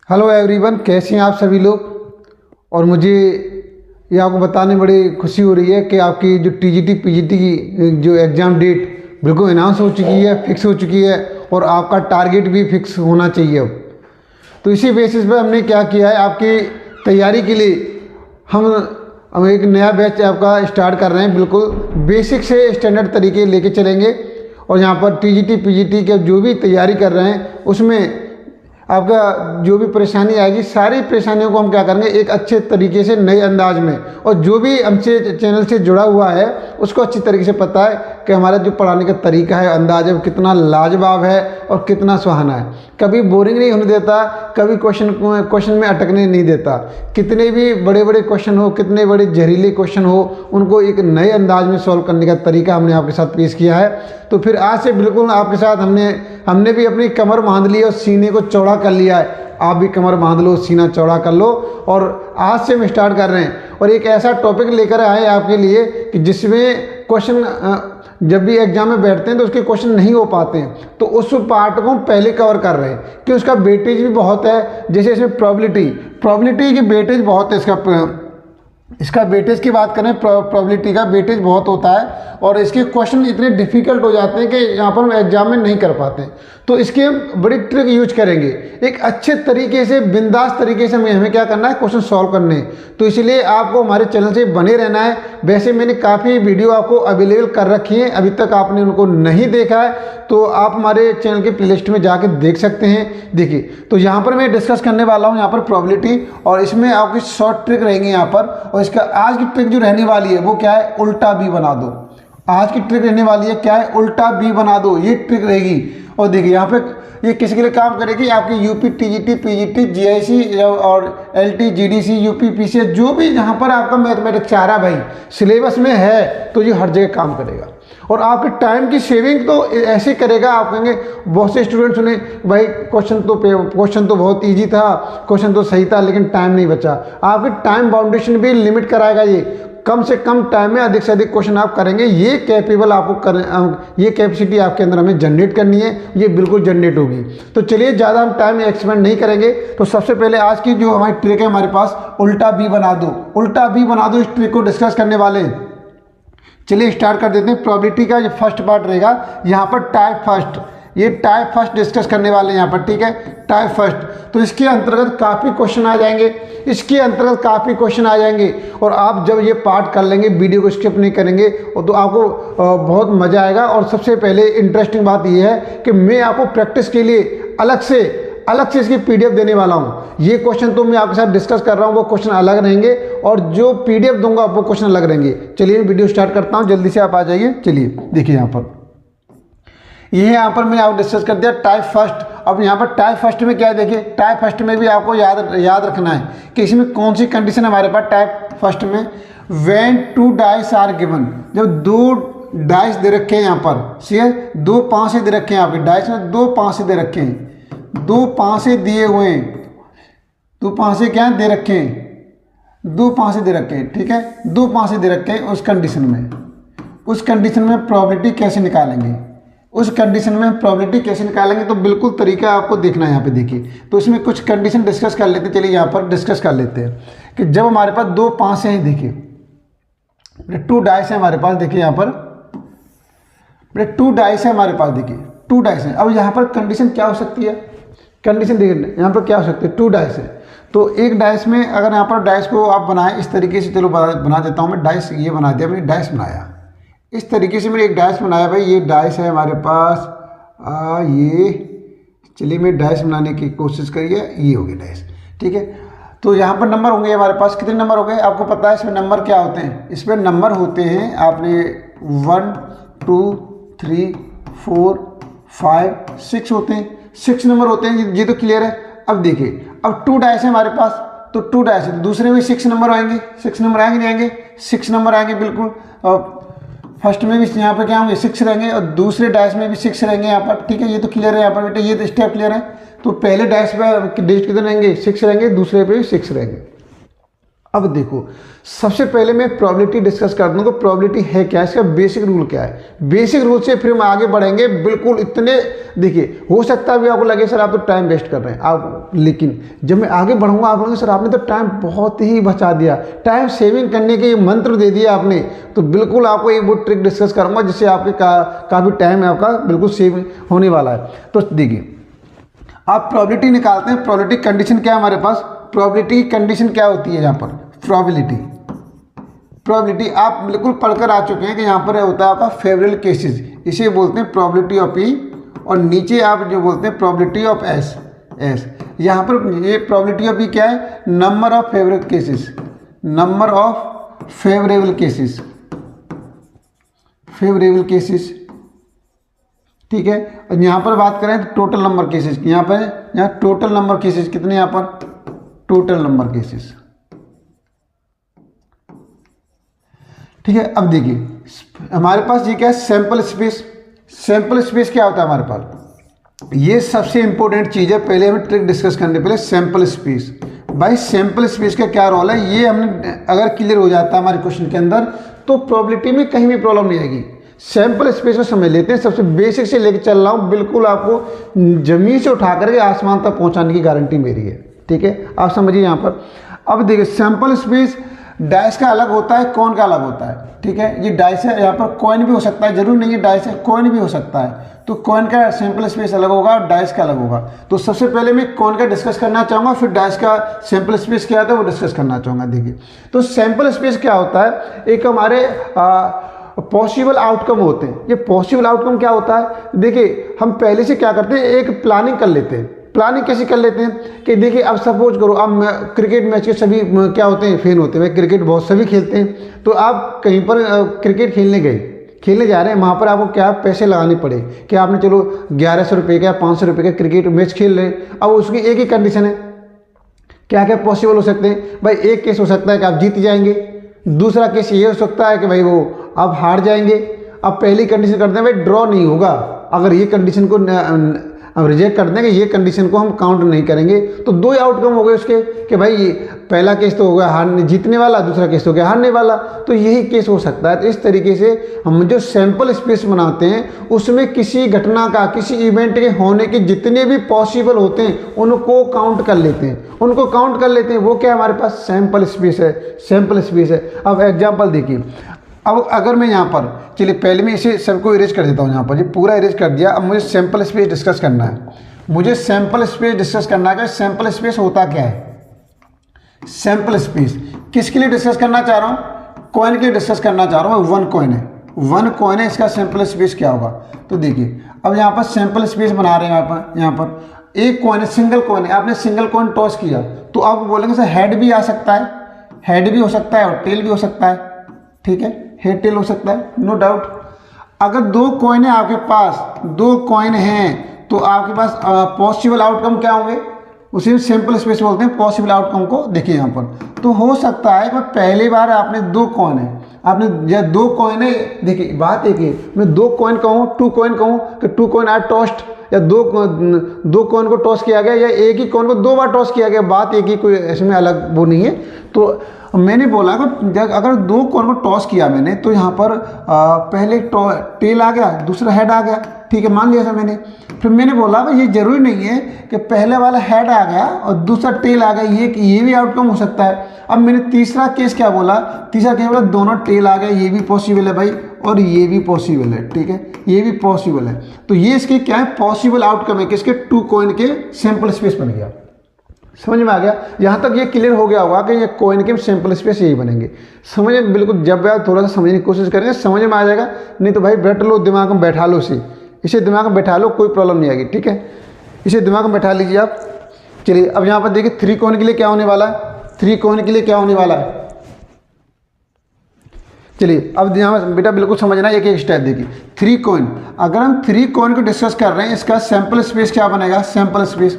Hello everyone, कैसे हैं आप सभी लोग। और मुझे ये आपको बताने में बड़ी खुशी हो रही है कि आपकी जो टीजीटी पीजीटी की जो एग्ज़ाम डेट बिल्कुल अनाउंस हो चुकी है, फिक्स हो चुकी है और आपका टारगेट भी फिक्स होना चाहिए अब। तो इसी बेसिस पे हमने क्या किया है, आपकी तैयारी के लिए हम एक नया बैच आपका स्टार्ट कर रहे हैं। बिल्कुल बेसिक से स्टैंडर्ड तरीके लेके चलेंगे और यहाँ पर टीजीटी पीजीटी के जो भी तैयारी कर रहे हैं उसमें आपका जो भी परेशानी आएगी, सारी परेशानियों को हम क्या करेंगे एक अच्छे तरीके से नए अंदाज में, और जो भी हमसे चैनल से जुड़ा हुआ है उसको अच्छी तरीके से पता है कि हमारा जो पढ़ाने का तरीका है, अंदाज है, वो कितना लाजवाब है और कितना सुहाना है। कभी बोरिंग नहीं होने देता, कभी क्वेश्चन में अटकने नहीं देता। कितने भी बड़े बड़े क्वेश्चन हो, कितने बड़े जहरीले क्वेश्चन हो, उनको एक नए अंदाज में सॉल्व करने का तरीका हमने आपके साथ पेश किया है। तो फिर आज से बिल्कुल आपके साथ हमने भी अपनी कमर बांध ली और सीने को चौड़ा कर लिया है। आप भी कमर बांध लो, सीना चौड़ा कर लो और आज से हम स्टार्ट कर रहे हैं। और एक ऐसा टॉपिक लेकर आए आपके लिए कि जिसमें क्वेश्चन जब भी एग्जाम में बैठते हैं तो उसके क्वेश्चन नहीं हो पाते हैं, तो उस पार्ट को हम पहले कवर कर रहे हैं कि उसका वेटेज भी बहुत है। जैसे इसमें प्रोबेबिलिटी की वेटेज बहुत है, इसका वेटेज की बात करें, प्रोबेबिलिटी का वेटेज बहुत होता है और इसके क्वेश्चन इतने डिफिकल्ट हो जाते हैं कि यहाँ पर हम एग्जाम में नहीं कर पाते हैं। तो इसकी हम बड़ी ट्रिक यूज करेंगे, एक अच्छे तरीके से बिंदास तरीके से हमें क्या करना है, क्वेश्चन सॉल्व करने हैं। तो इसलिए आपको हमारे चैनल से बने रहना है। वैसे मैंने काफ़ी वीडियो आपको अवेलेबल कर रखी है, अभी तक आपने उनको नहीं देखा है तो आप हमारे चैनल के प्लेलिस्ट में जाकर देख सकते हैं। देखिए, तो यहाँ पर मैं डिस्कस करने वाला हूँ यहाँ पर प्रोबेबिलिटी, और इसमें आपकी शॉर्ट ट्रिक रहेंगी यहाँ पर। और इसका आज की ट्रिक जो रहने वाली है वो क्या है, उल्टा बी बना दो। आज की ट्रिक रहने वाली है क्या है, उल्टा बी बना दो, ये ट्रिक रहेगी। और देखिए यहाँ पे ये किसके लिए काम करेगी, आपकी यूपी टीजीटी पीजीटी जीआईसी और एलटी जीडीसी यूपी पीसीएस, जो भी जहाँ पर आपका मैथमेटिक्स चाह रहा भाई सिलेबस में है तो ये हर जगह काम करेगा। और आपके टाइम की सेविंग तो ऐसे करेगा, आप कहेंगे बहुत से स्टूडेंट सुने भाई क्वेश्चन तो बहुत इजी था, क्वेश्चन तो सही था लेकिन टाइम नहीं बचा। आपकी टाइम बाउंडेशन भी लिमिट कराएगा ये, कम से कम टाइम में अधिक से अधिक क्वेश्चन आप करेंगे। ये कैपेबल आपको ये कैपेसिटी आपके अंदर हमें जनरेट करनी है, ये बिल्कुल जनरेट होगी। तो चलिए ज़्यादा हम टाइम एक्सपेंड नहीं करेंगे। तो सबसे पहले आज की जो हमारी ट्रिक है हमारे पास, उल्टा बी बना दो। उल्टा बी बना दो, इस ट्रिक को डिस्कस करने वाले हैं। चलिए स्टार्ट कर देते हैं। प्रोबेबिलिटी का जो फर्स्ट पार्ट रहेगा यहाँ पर टाइप फर्स्ट, ये टाइप फर्स्ट डिस्कस करने वाले हैं यहाँ पर, ठीक है, टाइप फर्स्ट। तो इसके अंतर्गत काफ़ी क्वेश्चन आ जाएंगे, और आप जब ये पार्ट कर लेंगे, वीडियो को स्किप नहीं करेंगे तो आपको बहुत मज़ा आएगा। और सबसे पहले इंटरेस्टिंग बात ये है कि मैं आपको प्रैक्टिस के लिए अलग से इसकी पीडीएफ देने वाला हूँ। ये क्वेश्चन तो मैं आपके साथ डिस्कस कर रहा हूँ, वो क्वेश्चन अलग रहेंगे और जो पीडीएफ दूंगा वो क्वेश्चन अलग रहेंगे। चलिए वीडियो स्टार्ट करता हूँ, जल्दी से आप आ जाइए। चलिए देखिए यहाँ पर मैंने आपको डिस्कस कर दिया टाइप फर्स्ट। अब यहाँ पर टाइप फर्स्ट में क्या है, देखिए टाइप फर्स्ट में भी आपको याद रखना है कि इसमें कौन सी कंडीशन है हमारे पास। टाइप फर्स्ट में व्हेन 2 डाइस आर गिवन, जब 2 डाइस दे रखे हैं यहाँ पर, ठीक है, 2 पांसे दे रखे हैं आपके डाइस में, 2 पांसे दे रखे हैं, 2 पांसे दिए हुए हैं, 2 पांसे क्या दे रखे हैं, 2 पांसे दे रखे हैं, ठीक है, 2 पांसे दे रखे हैं। उस कंडीशन में प्रोबेबिलिटी कैसे निकालेंगे, तो बिल्कुल तरीका आपको देखना है यहाँ पे। देखिए, तो इसमें कुछ कंडीशन डिस्कस कर लेते हैं। चलिए यहाँ पर डिस्कस कर लेते हैं कि जब हमारे पास 2 पांसे हैं, देखिए 2 डाइस है हमारे पास, देखिए यहाँ पर 2 डाइस है हमारे पास, देखिए 2 डाइस है। अब यहाँ पर कंडीशन क्या हो सकती है, कंडीशन देखिए यहाँ पर क्या हो सकती है, 2 डाइस है। तो एक डाइस में अगर यहाँ पर डाइस को आप बनाएं इस तरीके से, चलो बना देता हूँ मैं। डाइस ये बना दिया मैंने, डाइस बनाया इस तरीके से, मैंने एक डाइस बनाया भाई। ये डाइस है हमारे पास, ये चलिए मैं डाइस बनाने की कोशिश करिए, ये हो गया डाइस, ठीक है। तो यहाँ पर नंबर होंगे हमारे पास, कितने नंबर हो गए आपको पता है। इसमें नंबर क्या होते हैं, इसमें नंबर होते हैं आपने 1 2 3 4 5 6 होते हैं, 6 नंबर होते हैं, ये तो क्लियर है। अब देखिए, अब 2 डाइस है हमारे पास, तो 2 डाइस है, दूसरे में 6 नंबर आएंगे, 6 नंबर आएंगे नहीं आएंगे, 6 नंबर आएंगे बिल्कुल। और फर्स्ट में भी यहाँ पे क्या होंगे, 6 रहेंगे, और दूसरे डाइस में भी 6 रहेंगे यहाँ पर, ठीक है। ये तो क्लियर है यहाँ पर बेटे, ये तो स्टेप क्लियर है। तो पहले डाइस पे डिजिट कितने रहेंगे, 6 रहेंगे, दूसरे पे भी 6 रहेंगे। अब देखो, सबसे पहले मैं प्रोबेबिलिटी डिस्कस कर दूँ, प्रोबेबिलिटी है क्या, इसका बेसिक रूल क्या है। बेसिक रूल से फिर हम आगे बढ़ेंगे। बिल्कुल इतने, देखिए हो सकता है अभी आपको लगे सर आप तो टाइम वेस्ट कर रहे हैं आप, लेकिन जब मैं आगे बढ़ूंगा आप बोलेंगे सर आपने तो टाइम बहुत ही बचा दिया, टाइम सेविंग करने के मंत्र दे दिया आपने। तो बिल्कुल आपको एक वो ट्रिक डिस्कस करूँगा जिससे आपके काफ़ी टाइम है आपका बिल्कुल सेव होने वाला है। तो देखिए, आप प्रोबेबिलिटी निकालते हैं। प्रोबेबिलिटी कंडीशन क्या है हमारे पास, प्रोबेबिलिटी कंडीशन क्या होती है यहाँ पर, प्रोबेबिलिटी आप बिल्कुल पढ़कर आ चुके हैं कि यहाँ पर होता है आपका फेवरेबल केसेस, इसे बोलते हैं प्रोबेबिलिटी ऑफ ई, और नीचे आप जो बोलते हैं प्रोबेबिलिटी ऑफ एस। यहाँ पर ये प्रोबेबिलिटी ऑफ ई क्या है, number of favourable cases, number of favourable cases, favourable cases, ठीक है। और यहाँ पर बात करें तो टोटल नंबर केसेस, यहाँ टोटल नंबर केसेस कितने, यहाँ पर टोटल नंबर केसेस, ठीक है। अब देखिए हमारे पास ये क्या है, सैंपल स्पेस। सैंपल स्पेस क्या होता है हमारे पास, ये सबसे इंपॉर्टेंट चीज़ है। पहले हमें ट्रिक डिस्कस करने पहले सैंपल स्पेस। भाई सैंपल स्पेस का क्या रोल है, ये हमने अगर क्लियर हो जाता है हमारे क्वेश्चन के अंदर तो प्रोबेबिलिटी में कहीं भी प्रॉब्लम नहीं आएगी। सैंपल स्पेस को समझ लेते हैं। सबसे बेसिक से लेकर चल रहा हूँ, बिल्कुल आपको ज़मीन से उठा करके आसमान तक पहुँचाने की गारंटी मेरी है, ठीक है। आप समझिए यहाँ पर। अब देखिए सैंपल स्पेस डाइस का अलग होता है, कॉइन का अलग होता है, ठीक है। ये डाइस है, यहाँ पर कॉइन भी हो सकता है, जरूर नहीं है डाइस है, कॉइन भी हो सकता है। तो कॉइन का सैंपल स्पेस अलग होगा और डाइस का अलग होगा। तो सबसे पहले मैं कॉइन का डिस्कस करना चाहूँगा, फिर डाइस का सैंपल स्पेस क्या होता है वो डिस्कस करना चाहूँगा। देखिए तो सैंपल स्पेस क्या होता है, एक हमारे पॉसिबल आउटकम होते हैं। ये पॉसिबल आउटकम क्या होता है, देखिए हम पहले से क्या करते हैं, एक प्लानिंग कर लेते हैं। प्लानिंग कैसे कर लेते हैं कि देखिए अब सपोज करो, अब क्रिकेट मैच के सभी क्या होते हैं, फैन होते हैं, क्रिकेट बहुत सभी खेलते हैं। तो आप कहीं पर क्रिकेट खेलने जा रहे हैं, वहाँ पर आपको क्या पैसे लगाने पड़े कि आपने चलो 1100 रुपये का 500 रुपये का क्रिकेट मैच खेल रहे हैं। अब उसकी एक ही कंडीशन है, क्या क्या पॉसिबल हो सकते हैं भाई। एक केस हो सकता है कि आप जीत जाएंगे, दूसरा केस ये हो सकता है कि भाई वो आप हार जाएंगे। अब पहली कंडीशन करते हैं भाई ड्रॉ नहीं होगा, अगर ये कंडीशन को हम रिजेक्ट कर देंगे, ये कंडीशन को हम काउंट नहीं करेंगे। तो दो ही आउटकम हो गए उसके कि भाई ये पहला केस तो हो गया जीतने वाला, दूसरा केस हो गया हारने वाला। तो यही केस हो सकता है। तो इस तरीके से हम जो सैंपल स्पेस बनाते हैं उसमें किसी घटना का, किसी इवेंट के होने के जितने भी पॉसिबल होते हैं उनको काउंट कर लेते हैं, वो क्या हमारे पास सैंपल स्पेस है। अब एग्जाम्पल देखिए, अब अगर मैं यहाँ पर चलिए पहले मैं इसे सबको इरेज कर देता हूँ। यहाँ पर ये पूरा इरेज कर दिया। अब मुझे सैंपल स्पेस डिस्कस करना है। सैंपल स्पेस होता क्या है, सैंपल स्पेस किसके लिए डिस्कस करना चाह रहा हूँ, कॉइन के लिए डिस्कस करना चाह रहा हूँ। वन कॉइन है, इसका सैंपल स्पेस क्या होगा। तो देखिए अब यहाँ पर सैंपल स्पेस बना रहे हैं यहाँ पर एक कॉइन है, सिंगल कॉइन है। आपने सिंगल कॉइन टॉस किया तो आप बोलेंगे सर हेड भी आ सकता है, हेड भी हो सकता है और टेल भी हो सकता है, ठीक है। हेड टेल हो सकता है, नो डाउट। अगर दो कॉइन है आपके पास, तो आपके पास पॉसिबल आउटकम क्या होंगे, उसी सैंपल स्पेस बोलते हैं पॉसिबल आउटकम को। देखिए यहाँ पर तो हो सकता है कि पहली बार आपने दो कॉइन है, देखिए बात एक है, मैं दो कॉइन कहूँ, टू कॉइन कहूँ कि टू कॉइन आर टॉस्ड, या दो कॉइन को टॉस किया गया, या एक ही कॉइन को दो बार टॉस किया गया, बात एक ही, कोई इसमें अलग वो नहीं है। तो मैंने बोला कि अगर दो कॉइन को टॉस किया मैंने तो यहाँ पर पहले टेल आ गया, दूसरा हेड आ गया, ठीक है, मान लिया था मैंने। फिर मैंने बोला भाई ये जरूरी नहीं है कि पहले वाला हेड आ गया और दूसरा टेल आ गया, ये भी आउटकम हो सकता है। अब मैंने तीसरा केस बोला, दोनों टेल आ गए, ये भी पॉसिबल है भाई, और ये भी पॉसिबल है, ठीक है, ये भी पॉसिबल है। तो ये इसके क्या है, पॉसिबल आउटकम है किसके, टू कॉइन के सैंपल स्पेस बन गया। समझ में आ गया, यहाँ तक ये क्लियर हो गया होगा कि ये कॉइन के सैंपल स्पेस यही बनेंगे। समझ में बिल्कुल, जब आप थोड़ा सा समझने की कोशिश करेंगे समझ में आ जाएगा, नहीं तो भाई बैठ लो, दिमाग में बैठा लो, इसे दिमाग में बैठा लो, कोई प्रॉब्लम नहीं आएगी, ठीक है। इसे दिमाग में बैठा लीजिए आप। चलिए अब यहाँ पर देखिए थ्री कॉइन के लिए क्या होने वाला है, चलिए अब यहाँ बेटा बिल्कुल समझना, एक एक स्टेप देखिए। थ्री कॉइन, अगर हम थ्री कॉइन को डिस्कस कर रहे हैं, इसका सैंपल स्पेस क्या बनेगा, सैंपल स्पेस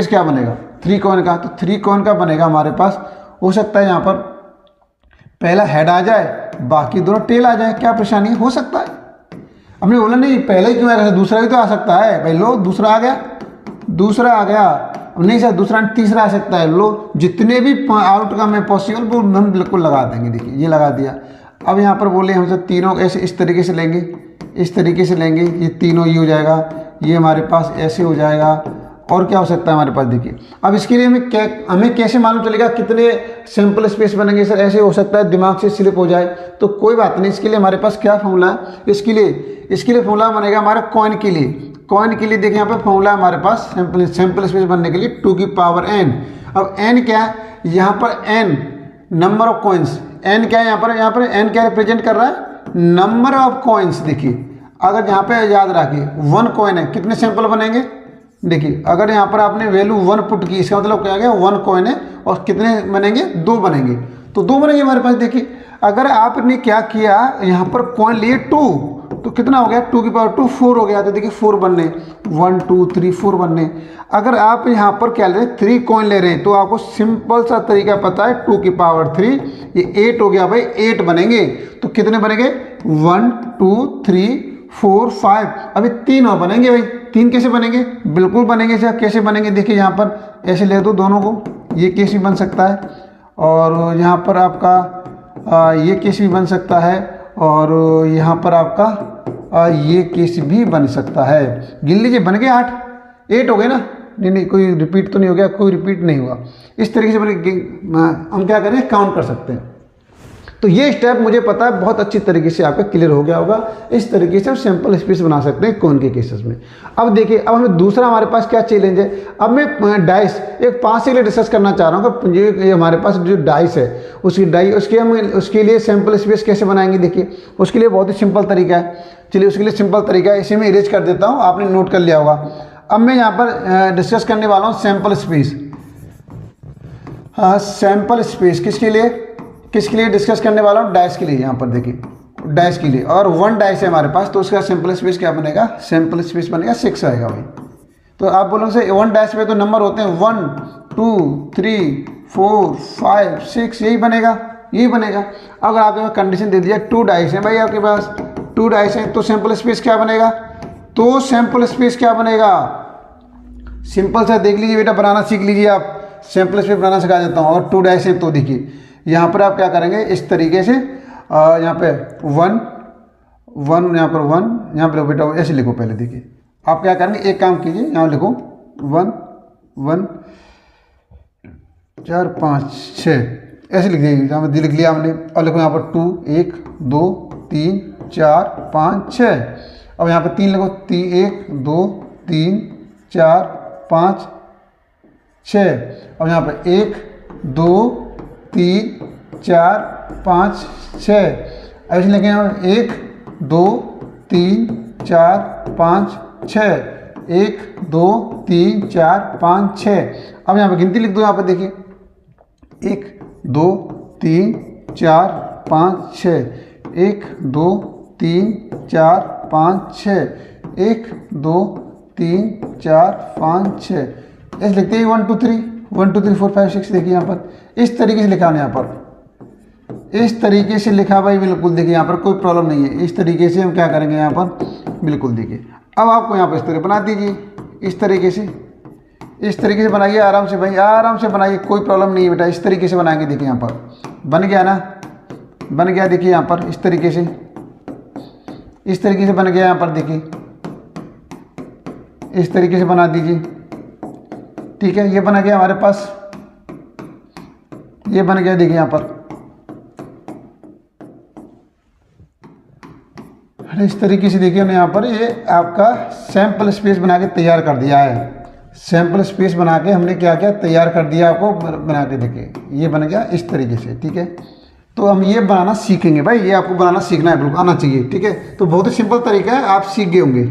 क्या बनेगा थ्री कॉइन का। तो थ्री कॉइन का बनेगा हमारे पास, हो सकता है यहाँ पर पहला हेड आ जाए, बाकी दोनों टेल आ जाए, क्या परेशानी है, हो सकता है। हमने बोला नहीं पहले ही क्यों आएगा, दूसरा भी तो आ सकता है भाई। लो दूसरा आ गया, अब नहीं सर दूसरा तीसरा आ सकता है, लो जितने भी आउटकम है पॉसिबल वो हम बिल्कुल लगा देंगे। देखिए ये लगा दिया। अब यहाँ पर बोले हमसे तीनों ऐसे इस तरीके से लेंगे, इस तरीके से लेंगे, ये तीनों ये हो जाएगा, ये हमारे पास ऐसे हो जाएगा। और क्या हो सकता है हमारे पास देखिए। अब इसके लिए हमें कैसे मालूम चलेगा कितने सैंपल स्पेस बनेंगे सर? ऐसे हो सकता है दिमाग से स्लिप हो जाए, तो कोई बात नहीं। इसके लिए हमारे पास क्या फॉर्मूला है? इसके लिए फॉर्मूला बनेगा हमारा कॉइन के लिए। कॉइन के लिए देखिए यहाँ पर फॉर्मूला है हमारे पास सैंपल स्पेस बनने के लिए 2 की पावर n। अब n क्या है? यहाँ पर n number of coins, n क्या है यहाँ पर n क्या रिप्रेजेंट कर रहा है? Number of coins. देखिए अगर यहाँ पे याद रखिए 1 कॉइन है, कितने सैंपल बनेंगे? देखिए अगर यहाँ पर आपने वैल्यू 1 पुट की, इसका मतलब क्या गया? 1 कॉइन है और कितने बनेंगे? 2 बनेंगे। तो 2 बनेंगे हमारे पास। देखिए अगर आपने क्या किया यहाँ पर कॉइन लिए 2, तो कितना हो गया? 2 की पावर 2 4 हो गया। तो देखिए 4 बनने, 1 2 3 4 बनने। अगर आप यहाँ पर क्या ले रहे हैं? 3 कॉइन ले रहे हैं, तो आपको सिंपल सा तरीका पता है, 2 की पावर 3, ये 8 हो गया भाई, 8 बनेंगे। तो कितने बनेंगे? 1 2 3 4 5। अभी 3 और बनेंगे भाई। 3 कैसे बनेंगे? बिल्कुल बनेंगे सर। कैसे बनेंगे? देखिए यहाँ पर ऐसे ले दो दोनों को, ये केस भी बन सकता है, और यहाँ पर आपका ये केस भी बन सकता है, और यहाँ पर आपका ये केस भी बन सकता है। गिन लीजिए, बन गए 8 हो गए ना? नहीं कोई रिपीट तो नहीं हो गया, कोई रिपीट नहीं हुआ। इस तरीके से हम क्या करें? काउंट कर सकते हैं। तो ये स्टेप मुझे पता है बहुत अच्छी तरीके से आपका क्लियर हो गया होगा। इस तरीके से हम सैंपल स्पेस बना सकते हैं कॉइन के केसेस में। अब देखिए, अब हमें दूसरा हमारे पास क्या चैलेंज है? अब मैं डाइस एक 5 के लिए डिस्कस करना चाह रहा हूँ कि ये हमारे पास जो डाइस है उसके लिए सैंपल स्पेस कैसे बनाएंगे। देखिए उसके लिए बहुत ही सिंपल तरीका है। चलिए उसके लिए सिंपल तरीका है, इसे मैं इरेज कर देता हूँ, आपने नोट कर लिया होगा। अब मैं यहाँ पर डिस्कस करने वाला हूँ सैंपल स्पेस। हाँ, सैंपल स्पेस किसके लिए डिस्कस करने वाला हूँ? डाइस के लिए। यहाँ पर देखिए डाइस के लिए, और 1 डाइस है हमारे पास, तो उसका सैंपल स्पेस क्या बनेगा? सैंपल स्पेस बनेगा 6 आएगा भाई। तो आप बोलोगे से 1 डाइस पे तो नंबर होते हैं 1 2 3 4 5 6, यही बनेगा। अगर आपके पास कंडीशन दे दिया 2 डाइस है भाई, आपके पास 2 डाइस है, तो सैंपल स्पेस क्या बनेगा? सिंपल सा देख लीजिए बेटा, बनाना सीख लीजिए आप। सैंपल स्पेस बनाना सिखा देता हूँ। और 2 डाइस है तो देखिए यहाँ पर आप क्या करेंगे? इस तरीके से यहाँ पे 1 यहाँ पर 1, यहाँ पर बेटा ऐसे लिखो। पहले देखिए आप क्या करेंगे, एक काम कीजिए, यहाँ लिखो 1 1 4 5 6, ऐसे लिख दीजिए। यहाँ पर लिख लिया हमने, और लिखो यहाँ पर 2 1 2 3 4 5 6। अब यहाँ पर 3 लिखो, 1 2 3 4 5 6। अब यहाँ पर 1 2 3 4 5 6। ऐसे लिखें यहाँ 1 2 3 4 5 6, 1 2 3 4 5 6। अब यहाँ पे गिनती लिख दो। यहाँ पे देखिए 1 2 3 4 5 6, 1 2 3 4 5 6, 1 2 3 4 5 6। ऐसे लिखते हैं 1 2 3 1 2 3 4 5 6। देखिए यहाँ पर इस तरीके से लिखा है, यहाँ पर इस तरीके से लिखा भाई, बिल्कुल देखिए यहाँ पर कोई प्रॉब्लम नहीं है। इस तरीके से हम क्या करेंगे यहाँ पर, बिल्कुल देखिए। अब आपको यहाँ पर इस तरह बना दीजिए, इस तरीके से बनाइए, आराम से भाई, आराम से बनाइए, कोई प्रॉब्लम नहीं है बेटा। इस तरीके से बनाएंगे। देखिए यहाँ पर बन गया ना, बन गया। देखिए यहाँ पर इस तरीके से बन गया। यहाँ पर देखिए इस तरीके से बना दीजिए, ठीक है। ये बना गया हमारे पास, ये बन गया। देखिए यहाँ पर इस तरीके से देखिए हमने यहाँ पर ये आपका सैंपल स्पेस बना के तैयार कर दिया है। सैंपल स्पेस बना के हमने क्या किया, तैयार कर दिया आपको बना के। देखिए ये बन गया इस तरीके से, ठीक है। तो हम ये बनाना सीखेंगे भाई, ये आपको बनाना सीखना है, बिल्कुल आना चाहिए, ठीक है। तो बहुत ही सिंपल तरीका है, आप सीख गए होंगे,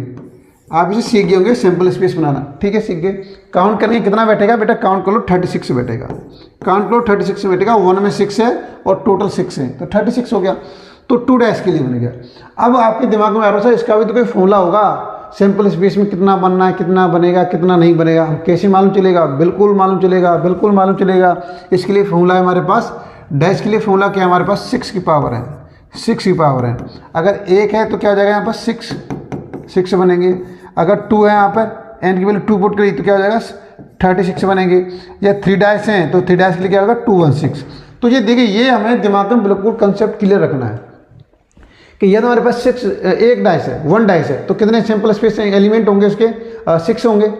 आप इसे सीख गए होंगे सैंपल स्पेस बनाना, ठीक है। सीख गए। काउंट करेंगे कितना बैठेगा बेटा, काउंट कर लो 36 बैठेगा। काउंट करो 36 बैठेगा। 1 में 6 है और टोटल 6 है, तो 36 हो गया। तो 2 डैश के लिए बन गया। अब आपके दिमाग में आ रहा है इसका भी तो कोई फॉर्मूला होगा, सैंपल स्पेस में कितना बनना है, कितना बनेगा, कितना नहीं बनेगा, कैसे मालूम चलेगा? बिल्कुल मालूम चलेगा, बिल्कुल मालूम चलेगा। इसके लिए फॉर्मूला है हमारे पास, डैश के लिए फॉर्मूला क्या है हमारे पास, 6 की पावर है, 6 की पावर है। अगर 1 है तो क्या हो जाएगा यहाँ पर 6 बनेंगे। अगर 2 है यहाँ पर, n की वैल्यू 2 पुट करी तो क्या हो जाएगा 36 बनेंगे, या 3 डाइस हैं तो 3 डाइस के लिए क्या होगा 216। तो ये देखिए, ये हमें दिमाग में बिल्कुल कंसेप्ट क्लियर रखना है कि यदि हमारे पास 6 एक डाइस है, 1 डाइस है, तो कितने सिंपल स्पेस एलिमेंट होंगे उसके 6 होंगे।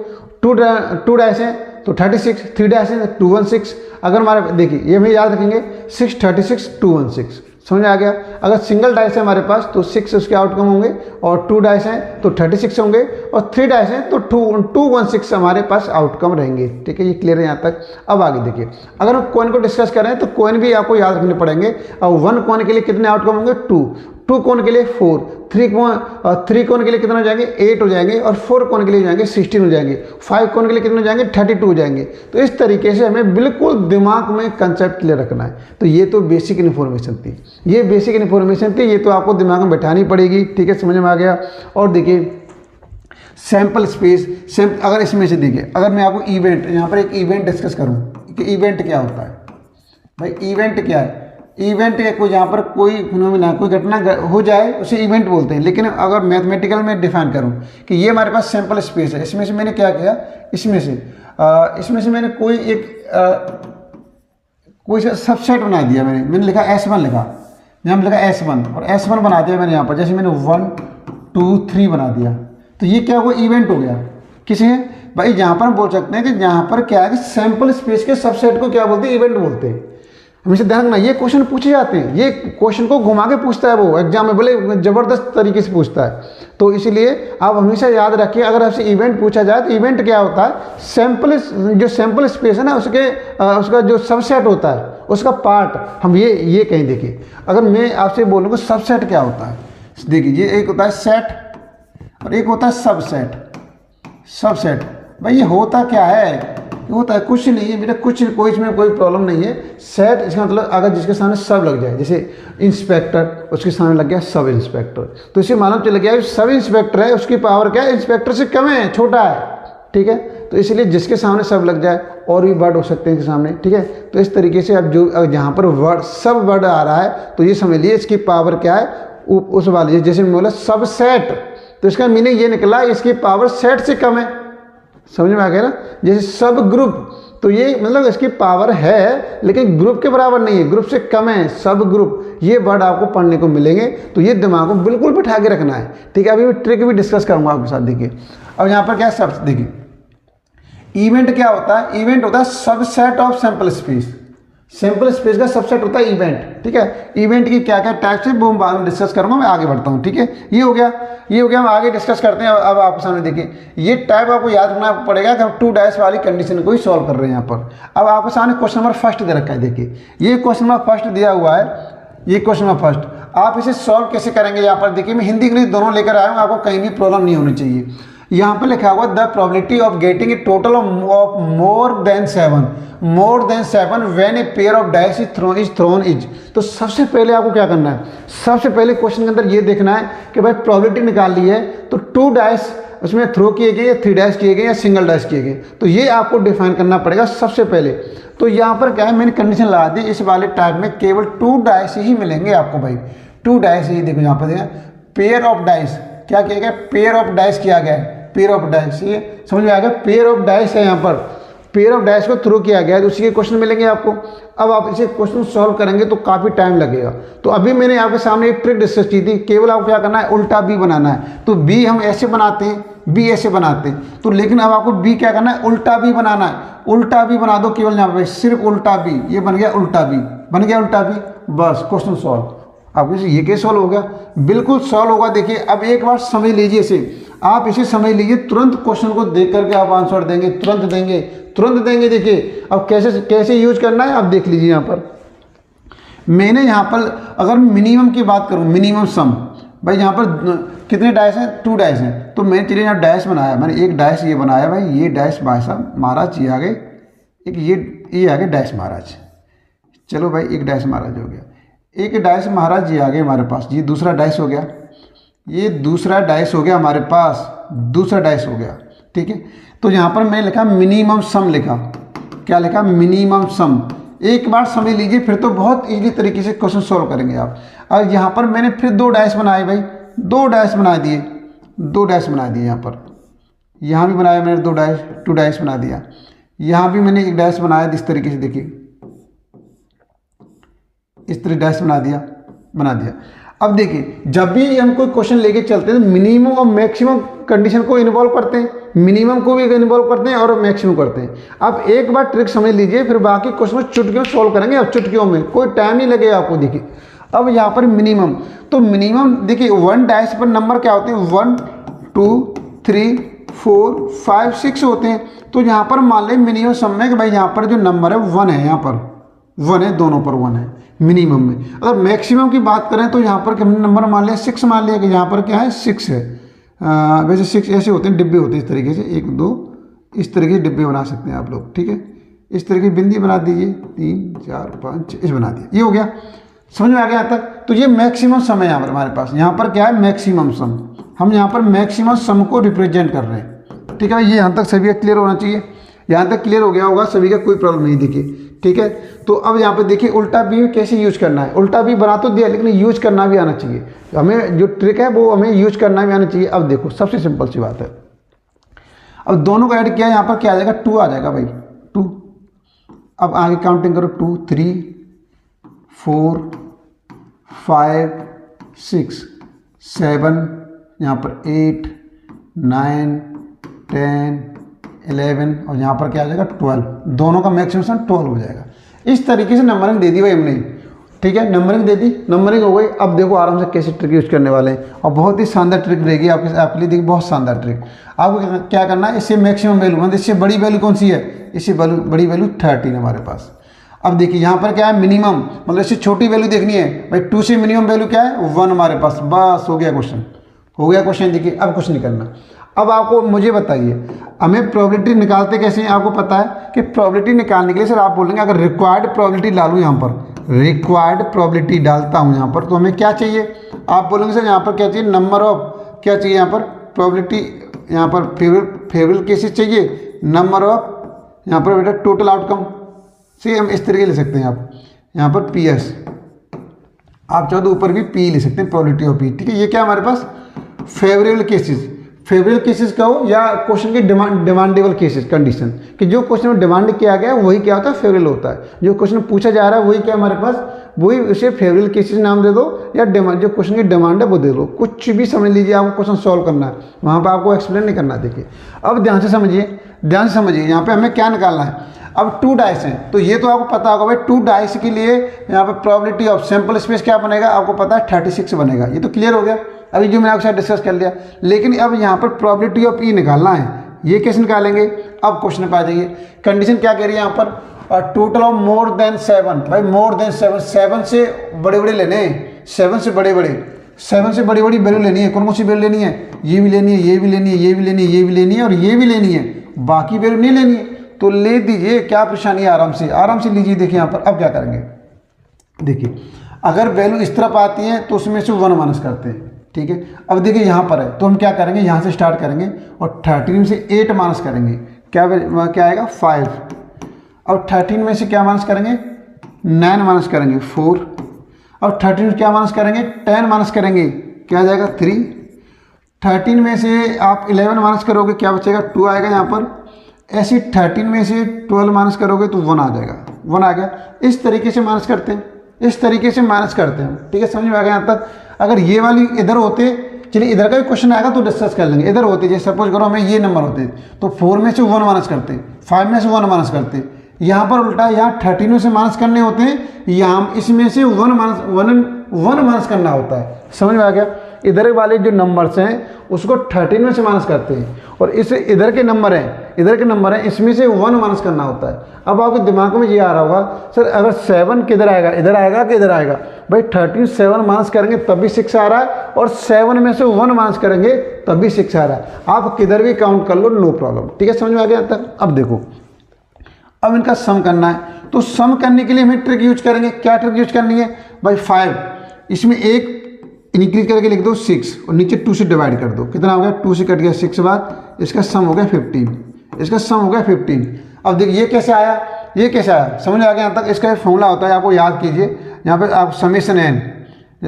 2 डाइस हैं तो 36, 3 डाइस हैं तो 216। अगर हमारे देखिए ये हमें याद रखेंगे 6 36 216, समझ में आ गया। अगर सिंगल डाइस है हमारे पास तो 6 उसके आउटकम होंगे, और 2 डाइस हैं तो 36 होंगे, और 3 डाइस हैं तो 216 हमारे पास आउटकम रहेंगे। ठीक है, ये क्लियर है यहाँ तक। अब आगे देखिए, अगर हम कॉइन को डिस्कस कर रहे हैं तो कॉइन भी आपको याद रखने पड़ेंगे। और 1 कॉइन के लिए कितने आउटकम होंगे 2 कॉइन के लिए 4, 3 कॉइन के लिए कितने हो जाएंगे 8 हो जाएंगे, और 4 कॉइन के लिए हो जाएंगे 16 हो जाएंगे, 5 कॉइन के लिए कितने हो जाएंगे 32 हो जाएंगे। तो इस तरीके से हमें बिल्कुल दिमाग में कंसेप्ट क्लियर रखना है। तो ये तो बेसिक इन्फॉर्मेशन थी, ये बेसिक इन्फॉर्मेशन थी, ये तो आपको दिमाग में बैठानी पड़ेगी। ठीक है, समझ में आ गया। और देखिए सैम्पल स्पेस, अगर इसमें से देखिए, अगर मैं आपको इवेंट, यहाँ पर एक इवेंट डिस्कस करूँ कि इवेंट क्या होता है। भाई इवेंट क्या है? इवेंट है कोई, यहाँ पर कोई फिनोमेना, कोई घटना हो जाए उसे इवेंट बोलते हैं। लेकिन अगर मैथमेटिकल में डिफाइन करूँ कि ये हमारे पास सैम्पल स्पेस है, इसमें से मैंने क्या किया, इसमें से मैंने कोई सबसेट बना दिया। मैंने लिखा S1 लिखा, यहाँ लिखा S1, और S1 बना दिया मैंने यहाँ पर, जैसे मैंने 1 2 3 बना दिया। तो ये क्या हुआ, इवेंट हो गया। किसे? भाई यहाँ पर हम बोल सकते हैं कि यहाँ पर क्या है कि सैम्पल स्पेस के सबसेट को क्या बोलते हैं, इवेंट बोलते हैं। हमेशा ध्यान रखना, ये क्वेश्चन पूछे जाते हैं, ये क्वेश्चन को घुमा के पूछता है वो एग्जाम में, बोले जबरदस्त तरीके से पूछता है। तो इसीलिए आप हमेशा याद रखिए, अगर आपसे इवेंट पूछा जाए तो इवेंट क्या होता है, जो सैम्पल स्पेस है ना, उसका जो सबसेट होता है, उसका पार्ट हम ये कहीं देखिए। अगर मैं आपसे बोलूँगा सबसेट क्या होता है, देखिए ये एक होता है सेट और एक होता है सबसेट। भाई ये होता क्या है, ये होता है कुछ नहीं है बेटा, कोई इसमें कोई प्रॉब्लम नहीं है। सेट इसका मतलब अगर जिसके सामने सब लग जाए, जैसे इंस्पेक्टर, उसके सामने लग गया सब इंस्पेक्टर, तो इसे मालूम चल गया सब इंस्पेक्टर है, उसकी पावर क्या है, इंस्पेक्टर से कम है, छोटा है। ठीक है, तो इसलिए जिसके सामने सब लग जाए, और भी वर्ड हो सकते हैं इसके सामने। ठीक है, तो इस तरीके से अब जो जहाँ पर सब वर्ड आ रहा है तो ये समझ लीजिए इसकी पावर क्या है, उस वाली, जैसे मैं बोला सब सेट, तो इसका मीनिंग ये निकला इसकी पावर सेट से कम है। समझ में आ गया ना। जैसे सब ग्रुप, तो ये मतलब इसकी पावर है लेकिन ग्रुप के बराबर नहीं है, ग्रुप से कम है, सब ग्रुप, ये वर्ड आपको पढ़ने को मिलेंगे। तो ये दिमाग को बिल्कुल बिठा के रखना है। ठीक है, अभी मैं ट्रिक भी डिस्कस करूंगा आपके साथ। देखिए अब यहाँ पर क्या है, सब देखिए इवेंट क्या होता है, इवेंट होता है subset of sample space. Sample space का सबसेट होता है इवेंट। ठीक है, इवेंट की क्या क्या टाइप्स है वो हम बाद में डिस्कस करूंगा, मैं आगे बढ़ता हूँ। ठीक है, ये हो गया, हम आगे डिस्कस करते हैं। अब आपके सामने देखिए, ये टाइप आपको याद रखना पड़ेगा कि हम 2 डाइस वाली कंडीशन को ही सॉल्व कर रहे हैं यहाँ पर। अब आपके सामने क्वेश्चन नंबर फर्स्ट दे रखा है। देखिए ये क्वेश्चन नंबर फर्स्ट दिया हुआ है, ये क्वेश्चन नंबर फर्स्ट। आप इसे सॉल्व कैसे करेंगे, यहाँ पर देखिए मैं हिंदी इंग्लिश दोनों लेकर आया हूँ, आपको कहीं भी प्रॉब्लम नहीं होनी चाहिए। यहाँ पर लिखा हुआ the probability of getting a total of more than 7 when A pair of dice is throne is. तो सबसे पहले आपको क्या करना है, सबसे पहले क्वेश्चन के अंदर ये देखना है कि भाई प्रोबेबिलिटी निकाल ली है तो 2 डाइस उसमें थ्रो किए गए या 3 डाइस किए गए या सिंगल डाइस किए गए, तो ये आपको डिफाइन करना पड़ेगा सबसे पहले। तो यहाँ पर क्या है, मैंने कंडीशन लगा दी, इस वाले टाइप में केवल 2 डाइस ही मिलेंगे आपको। भाई 2 डाइस ही, देखो यहाँ पर देखा पेयर ऑफ डाइस क्या किया गया, पेयर ऑफ डाइस किया गया है, पेयर ऑफ डाइस, ये समझ में आ गया, पेयर ऑफ डाइस है यहाँ पर, पेयर ऑफ डाइस को थ्रो किया गया है, तो उसी के क्वेश्चन मिलेंगे आपको। अब आप इसे क्वेश्चन सॉल्व करेंगे तो काफ़ी टाइम लगेगा। तो अभी मैंने आपके सामने एक ट्रिक डिस्कस की थी, केवल आपको क्या करना है, उल्टा बी बनाना है। तो बी हम ऐसे बनाते हैं, बी ऐसे बनाते हैं, तो लेकिन अब आपको बी क्या करना है, उल्टा बी बनाना है। उल्टा बी बना दो केवल यहाँ पे, सिर्फ उल्टा बी, ये बन गया उल्टा बी, बन गया उल्टा बी, बस क्वेश्चन सॉल्व। आपको ये कैसे सॉल्व हो गया, बिल्कुल सॉल्व होगा। देखिए अब एक बार समझ लीजिए इसे, आप इसे समझ लीजिए, तुरंत क्वेश्चन को देख करके आप आंसर देंगे, तुरंत देंगे। देखिए अब कैसे यूज करना है आप देख लीजिए। यहाँ पर मैंने यहाँ पर अगर मिनिमम की बात करूँ, मिनिमम सम, भाई यहाँ पर कितने डाइस हैं, 2 डाइस हैं, तो मैंने चलिए यहाँ डाइस बनाया, मैंने एक डाइस ये बनाया, भाई ये डाइस भाई साहब महाराज ये आ गए, एक ये आ गए डाइस महाराज, चलो भाई एक डाइस महाराज हो गया, एक डाइस महाराज ये आ गए हमारे पास, ये दूसरा डाइस हो गया, ये दूसरा डाइस हो गया हमारे पास, दूसरा डाइस हो गया। ठीक है, तो यहाँ पर मैंने लिखा मिनिमम सम, लिखा क्या लिखा, मिनिमम सम। एक बार समझ लीजिए, फिर तो बहुत इजीली तरीके से क्वेश्चन सॉल्व करेंगे आप। और यहाँ पर मैंने फिर 2 डाइस बनाए, भाई 2 डाइस बना दिए, 2 डाइस बना दिए यहाँ पर, यहाँ भी बनाया मैंने 2 डाइस, 2 डाइस बना दिया। यहाँ भी मैंने एक डैश बनाया इस तरीके से, देखिए इस तरह डैश बना दिया। अब देखिए जब भी हम कोई क्वेश्चन लेके चलते हैं तो मिनिमम और मैक्सिमम कंडीशन को इन्वॉल्व करते हैं, मिनिमम को भी इन्वॉल्व करते हैं और मैक्सिमम करते हैं। अब एक बार ट्रिक समझ लीजिए, फिर बाकी क्वेश्चन चुटकियों सॉल्व करेंगे। अब चुटकियों में कोई टाइम नहीं लगेगा आपको। देखिए अब यहाँ पर मिनिमम, तो मिनिमम देखिए 1 डैश पर नंबर क्या होते हैं, 1 2 3 4 5 6 होते हैं। तो यहाँ पर मान लें मिनिमम सम में कि भाई यहाँ पर जो नंबर है 1 है, यहाँ पर 1 है, दोनों पर 1 है मिनिमम में। अगर मैक्सिमम की बात करें तो यहाँ पर हमने नंबर मान लिया 6, मान लिया कि यहाँ पर क्या है 6 है। वैसे 6 ऐसे होते हैं, डिब्बे होते हैं इस तरीके से, 1 2 इस तरीके से डिब्बे बना सकते हैं आप लोग, ठीक है। इस तरीके की बिंदी बना दीजिए, 3 4 5 6 इस बना दिया, ये हो गया। समझ में आ गया यहाँ तक। तो ये मैक्सिमम सम है यहाँ पर हमारे पास, यहाँ पर क्या है मैक्सिमम सम, हम यहाँ पर मैक्सिमम सम को रिप्रेजेंट कर रहे हैं, ठीक है। ये यहाँ तक सभी का क्लियर होना चाहिए, यहाँ तक क्लियर हो गया होगा सभी का, कोई प्रॉब्लम नहीं देखिए, ठीक है। तो अब यहाँ पे देखिए उल्टा भी कैसे यूज करना है। उल्टा भी बना तो दिया लेकिन यूज करना भी आना चाहिए, हमें जो ट्रिक है वो हमें यूज करना भी आना चाहिए। अब देखो सबसे सिंपल सी बात है, अब दोनों को ऐड किया, यहाँ पर क्या आ जाएगा 2 आ जाएगा भाई 2। अब आगे काउंटिंग करो 2 3 4 5 6 7, यहाँ पर 8 9 10 11 और यहाँ पर क्या आ जाएगा 12। दोनों का मैक्सिमम 12 हो जाएगा। इस तरीके से नंबरिंग दे दी भाई हमने, ठीक है। नंबरिंग दे दी, नंबरिंग हो गई। अब देखो आराम से कैसे ट्रिक यूज करने वाले हैं, और बहुत ही शानदार ट्रिक रहेगी आपके लिए। देखिए बहुत शानदार ट्रिक। आपको क्या करना है, इससे मैक्सिमम वैल्यू, मतलब इससे बड़ी वैल्यू कौन सी है, इससे बड़ी वैल्यू 13 हमारे पास। अब देखिए यहाँ पर क्या है मिनिमम, मतलब इससे छोटी वैल्यू देखनी है भाई, 2 से मिनिमम वैल्यू क्या है 1 हमारे पास। बस हो गया क्वेश्चन, हो गया क्वेश्चन। देखिए अब कुछ नहीं करना। अब आपको मुझे बताइए हमें प्रोबेबिलिटी निकालते कैसे हैं। आपको पता है कि प्रोबेबिलिटी निकालने के लिए सर आप बोलेंगे अगर रिक्वायर्ड प्रोबेबिलिटी डालूँ, यहाँ पर रिक्वायर्ड प्रोबेबिलिटी डालता हूँ यहाँ पर, तो हमें क्या चाहिए। आप बोलेंगे सर यहाँ पर क्या चाहिए, नंबर ऑफ क्या चाहिए, यहाँ पर प्रोबेबिलिटी, यहाँ पर फेवरेबल केसेस चाहिए, नंबर ऑफ यहाँ पर बेटा टोटल आउटकम से हम इस तरीके ले सकते हैं। आप यहाँ पर PS, आप चाहो तो ऊपर भी P ले सकते हैं, प्रोबेबिलिटी ऑफ P, ठीक है। ये क्या हमारे पास फेवरेबल केसेस, फेवरेबल केसेस का हो या क्वेश्चन के डिमांडेबल केसेस कंडीशन, कि जो क्वेश्चन में डिमांड किया गया वही क्या होता है फेवरेबल होता है। जो क्वेश्चन पूछा जा रहा है वही क्या हमारे पास, वही उसे फेवरेबल केसेस नाम दे दो, या जो क्वेश्चन की डिमांड है वो दे दो। कुछ भी समझ लीजिए, आपको क्वेश्चन सॉल्व करना है, वहाँ पर आपको एक्सप्लेन नहीं करना। देखिए अब ध्यान से समझिए, ध्यान से समझिए, यहाँ पे हमें क्या निकालना है। अब 2 डाइस हैं, तो ये तो आपको पता होगा भाई 2 डाइस के लिए यहाँ पर प्रोबेबिलिटी ऑफ सैंपल स्पेस क्या बनेगा, आपको पता है 36 बनेगा। ये तो क्लियर हो गया, अभी जो मैंने आपके साथ डिस्कस कर लिया। लेकिन अब यहाँ पर प्रोबेबिलिटी ऑफ E निकालना है, ये कैसे निकालेंगे। अब क्वेश्चन पे आ जाइए, कंडीशन क्या कह रही है यहाँ पर, टोटल ऑफ मोर देन 7। भाई मोर देन 7, 7 से बड़े बड़े लेने हैं, 7 से बड़ी वैल्यू लेनी है। कौन कौन सी वैल्यू लेनी है, ये भी लेनी है, ये भी लेनी है, ये भी लेनी है, ये भी लेनी है और ये भी लेनी है, बाकी वैल्यू नहीं लेनी है। तो ले दीजिए, क्या परेशानी है, आराम से लीजिए। देखिए यहाँ पर अब क्या करेंगे, देखिए अगर वैल्यू इस तरफ आती है तो उसमें से 1 माइनस करते हैं, ठीक है। अब देखिए यहाँ पर है तो हम क्या करेंगे, यहाँ से स्टार्ट करेंगे और 13 में से 8 माइनस करेंगे, क्या आएगा 5। और 13 में से क्या माइनस करेंगे, 9 माइनस करेंगे 4। और 13 में क्या माइनस करेंगे, 10 माइनस करेंगे, क्या आ जाएगा 3। 13 में से आप 11 माइनस करोगे, क्या बचेगा 2 आएगा यहाँ पर। ऐसे 13 में से 12 माइनस करोगे तो 1 आ जाएगा, 1 आ गया। इस तरीके से माइनस करते हैं, इस तरीके से माइनस करते हैं, ठीक है। समझ में आ गया यहाँ तक। अगर ये वाली इधर होते, चलिए इधर का भी क्वेश्चन आएगा तो डिस्कस कर लेंगे। इधर होते, जैसे सपोज करो हमें ये नंबर होते तो 4 में से 1 माइनस करते, 5 में से 1 माइनस करते। यहाँ पर उल्टा, यहाँ 13 में से माइनस करने होते हैं, यहाँ इसमें से 1 माइनस करना होता है। समझ में आ गया। इधर वाले जो नंबर्स हैं उसको 13 में से माइनस करते हैं, और इस इधर के नंबर हैं इसमें से 1 माइनस करना होता है। अब आपके दिमाग में ये आ रहा होगा, सर अगर 7 किधर आएगा, इधर आएगा कि इधर आएगा। भाई 13 7 माइनस करेंगे तब भी 6 आ रहा है, और 7 में से 1 माइनस करेंगे तब भी 6 आ रहा है। आप किधर भी काउंट कर लो, नो प्रॉब्लम, ठीक है। समझ में आ गया तक। अब देखो, अब इनका सम करना है, तो सम करने के लिए हमें ट्रिक यूज करेंगे। क्या ट्रिक यूज करनी है भाई, 5 इसमें एक इंक्रीज करके लिख दो 6 और नीचे 2 से डिवाइड कर दो। कितना हो गया, 2 से कट गया 6 बार, इसका सम हो गया 15, इसका सम हो गया 15। अब देखिए ये कैसे आया, समझ आ गया यहाँ तक। इसका एक फॉर्मूला होता है, आपको याद कीजिए। यहाँ पे आप समेशन एन,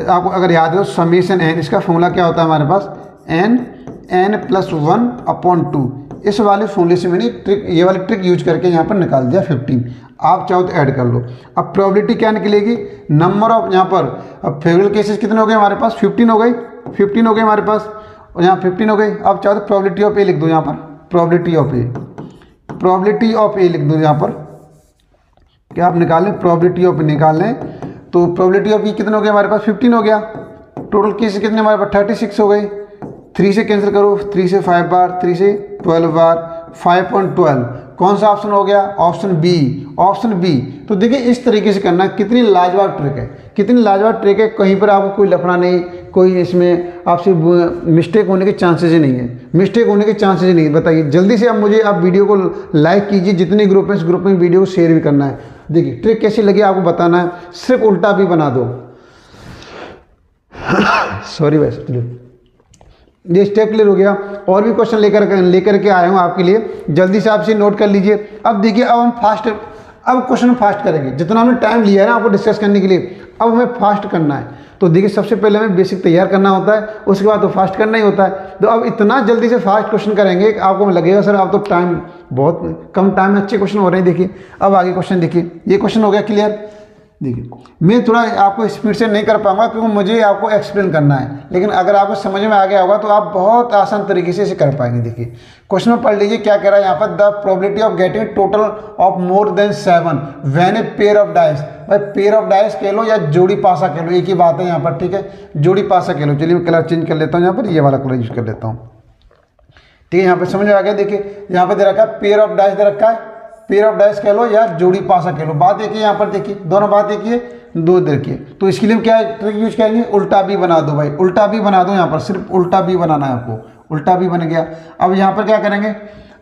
आपको अगर याद हो समेशन एन, इसका फॉर्मूला क्या होता है हमारे पास, n+1/2। इस वाले फॉर्मूले से मैंने ट्रिक, ये वाली ट्रिक यूज करके यहाँ पर निकाल दिया 15। आप चाहो तो ऐड कर लो। अब प्रोबेबिलिटी क्या निकलेगी, नंबर ऑफ, यहाँ पर अब फेवरेबल केसेस कितने हो गए हमारे पास, 15 हो गए, 15 हो गए हमारे पास, और यहाँ 15 हो गई। अब चाहो तो प्रोबेबिलिटी ऑफ ए लिख दो, यहाँ पर probability of A, probability of A लिख दो यहाँ पर। क्या आप निकाल लें, प्रोबेबिलिटी ऑफ ए निकाल लें, तो प्रोबेबिलिटी ऑफ ई कितने हो गए हमारे पास, 15 हो गया। टोटल केसेस कितने हमारे पास, 36 हो गए। 3 से कैंसिल करो, 3 से 5 बार, 3 से 12 बार, 5.12। कौन सा ऑप्शन हो गया, ऑप्शन बी, ऑप्शन बी। तो देखिए इस तरीके से करना, कितनी लाजवाब ट्रिक है, कितनी लाजवाब ट्रिक है। कहीं पर आपको कोई लफड़ा नहीं, कोई इसमें आपसे मिस्टेक होने के चांसेस ही नहीं है, मिस्टेक होने के चांसेस ही नहीं। बताइए जल्दी से, अब मुझे आप वीडियो को लाइक कीजिए, जितने ग्रुप हैं इस ग्रुप में वीडियो को शेयर भी करना है। देखिए ट्रिक कैसी लगी आपको बताना है, सिर्फ उल्टा भी बना दो। सॉरी भाई, चलिए ये स्टेप क्लियर हो गया। और भी क्वेश्चन लेकर के आया हूँ आपके लिए, जल्दी से आपसे नोट कर लीजिए। अब देखिए, अब हम फास्ट, अब क्वेश्चन फास्ट करेंगे। जितना हमने टाइम लिया है ना आपको डिस्कस करने के लिए, अब हमें फास्ट करना है। तो देखिए सबसे पहले हमें बेसिक तैयार करना होता है, उसके बाद तो फास्ट करना ही होता है। तो अब इतना जल्दी से फास्ट क्वेश्चन करेंगे, आपको लगेगा सर आप तो टाइम बहुत कम टाइम में अच्छे क्वेश्चन हो रहे हैं। देखिए अब आगे क्वेश्चन देखिए, ये क्वेश्चन हो गया क्लियर। देखिए मैं थोड़ा आपको स्पीड से नहीं कर पाऊंगा क्योंकि मुझे आपको एक्सप्लेन करना है, लेकिन अगर आपको समझ में आ गया होगा तो आप बहुत आसान तरीके से इसे कर पाएंगे। देखिए क्वेश्चन में पढ़ लीजिए क्या कह रहा है यहाँ पर, the probability of getting total of more than 7 when A pair of dice. भाई पेयर ऑफ डाइस कह लो या जोड़ी पासा कह लो, एक ही बात है यहाँ पर, ठीक है, जोड़ी पासा कह लो। चलिए मैं कलर चेंज कर लेता हूँ, यहाँ पर ये वाला कलर यूज कर लेता हूँ, ठीक है। यहाँ पर समझ में आ गया। देखिए यहाँ पर दे रखा है पेयर ऑफ डाइस दे रखा है, पेयर ऑफ डाइस कह लो या जोड़ी पासा कह लो, बात एक ही यहाँ पर। देखिए दोनों बात एक ही है, दो देखिए। तो इसके लिए क्या ट्रिक यूज करेंगे, उल्टा भी बना दो भाई, उल्टा भी बना दो। यहाँ पर सिर्फ उल्टा भी बनाना है आपको, उल्टा भी बन गया। अब यहाँ पर क्या करेंगे,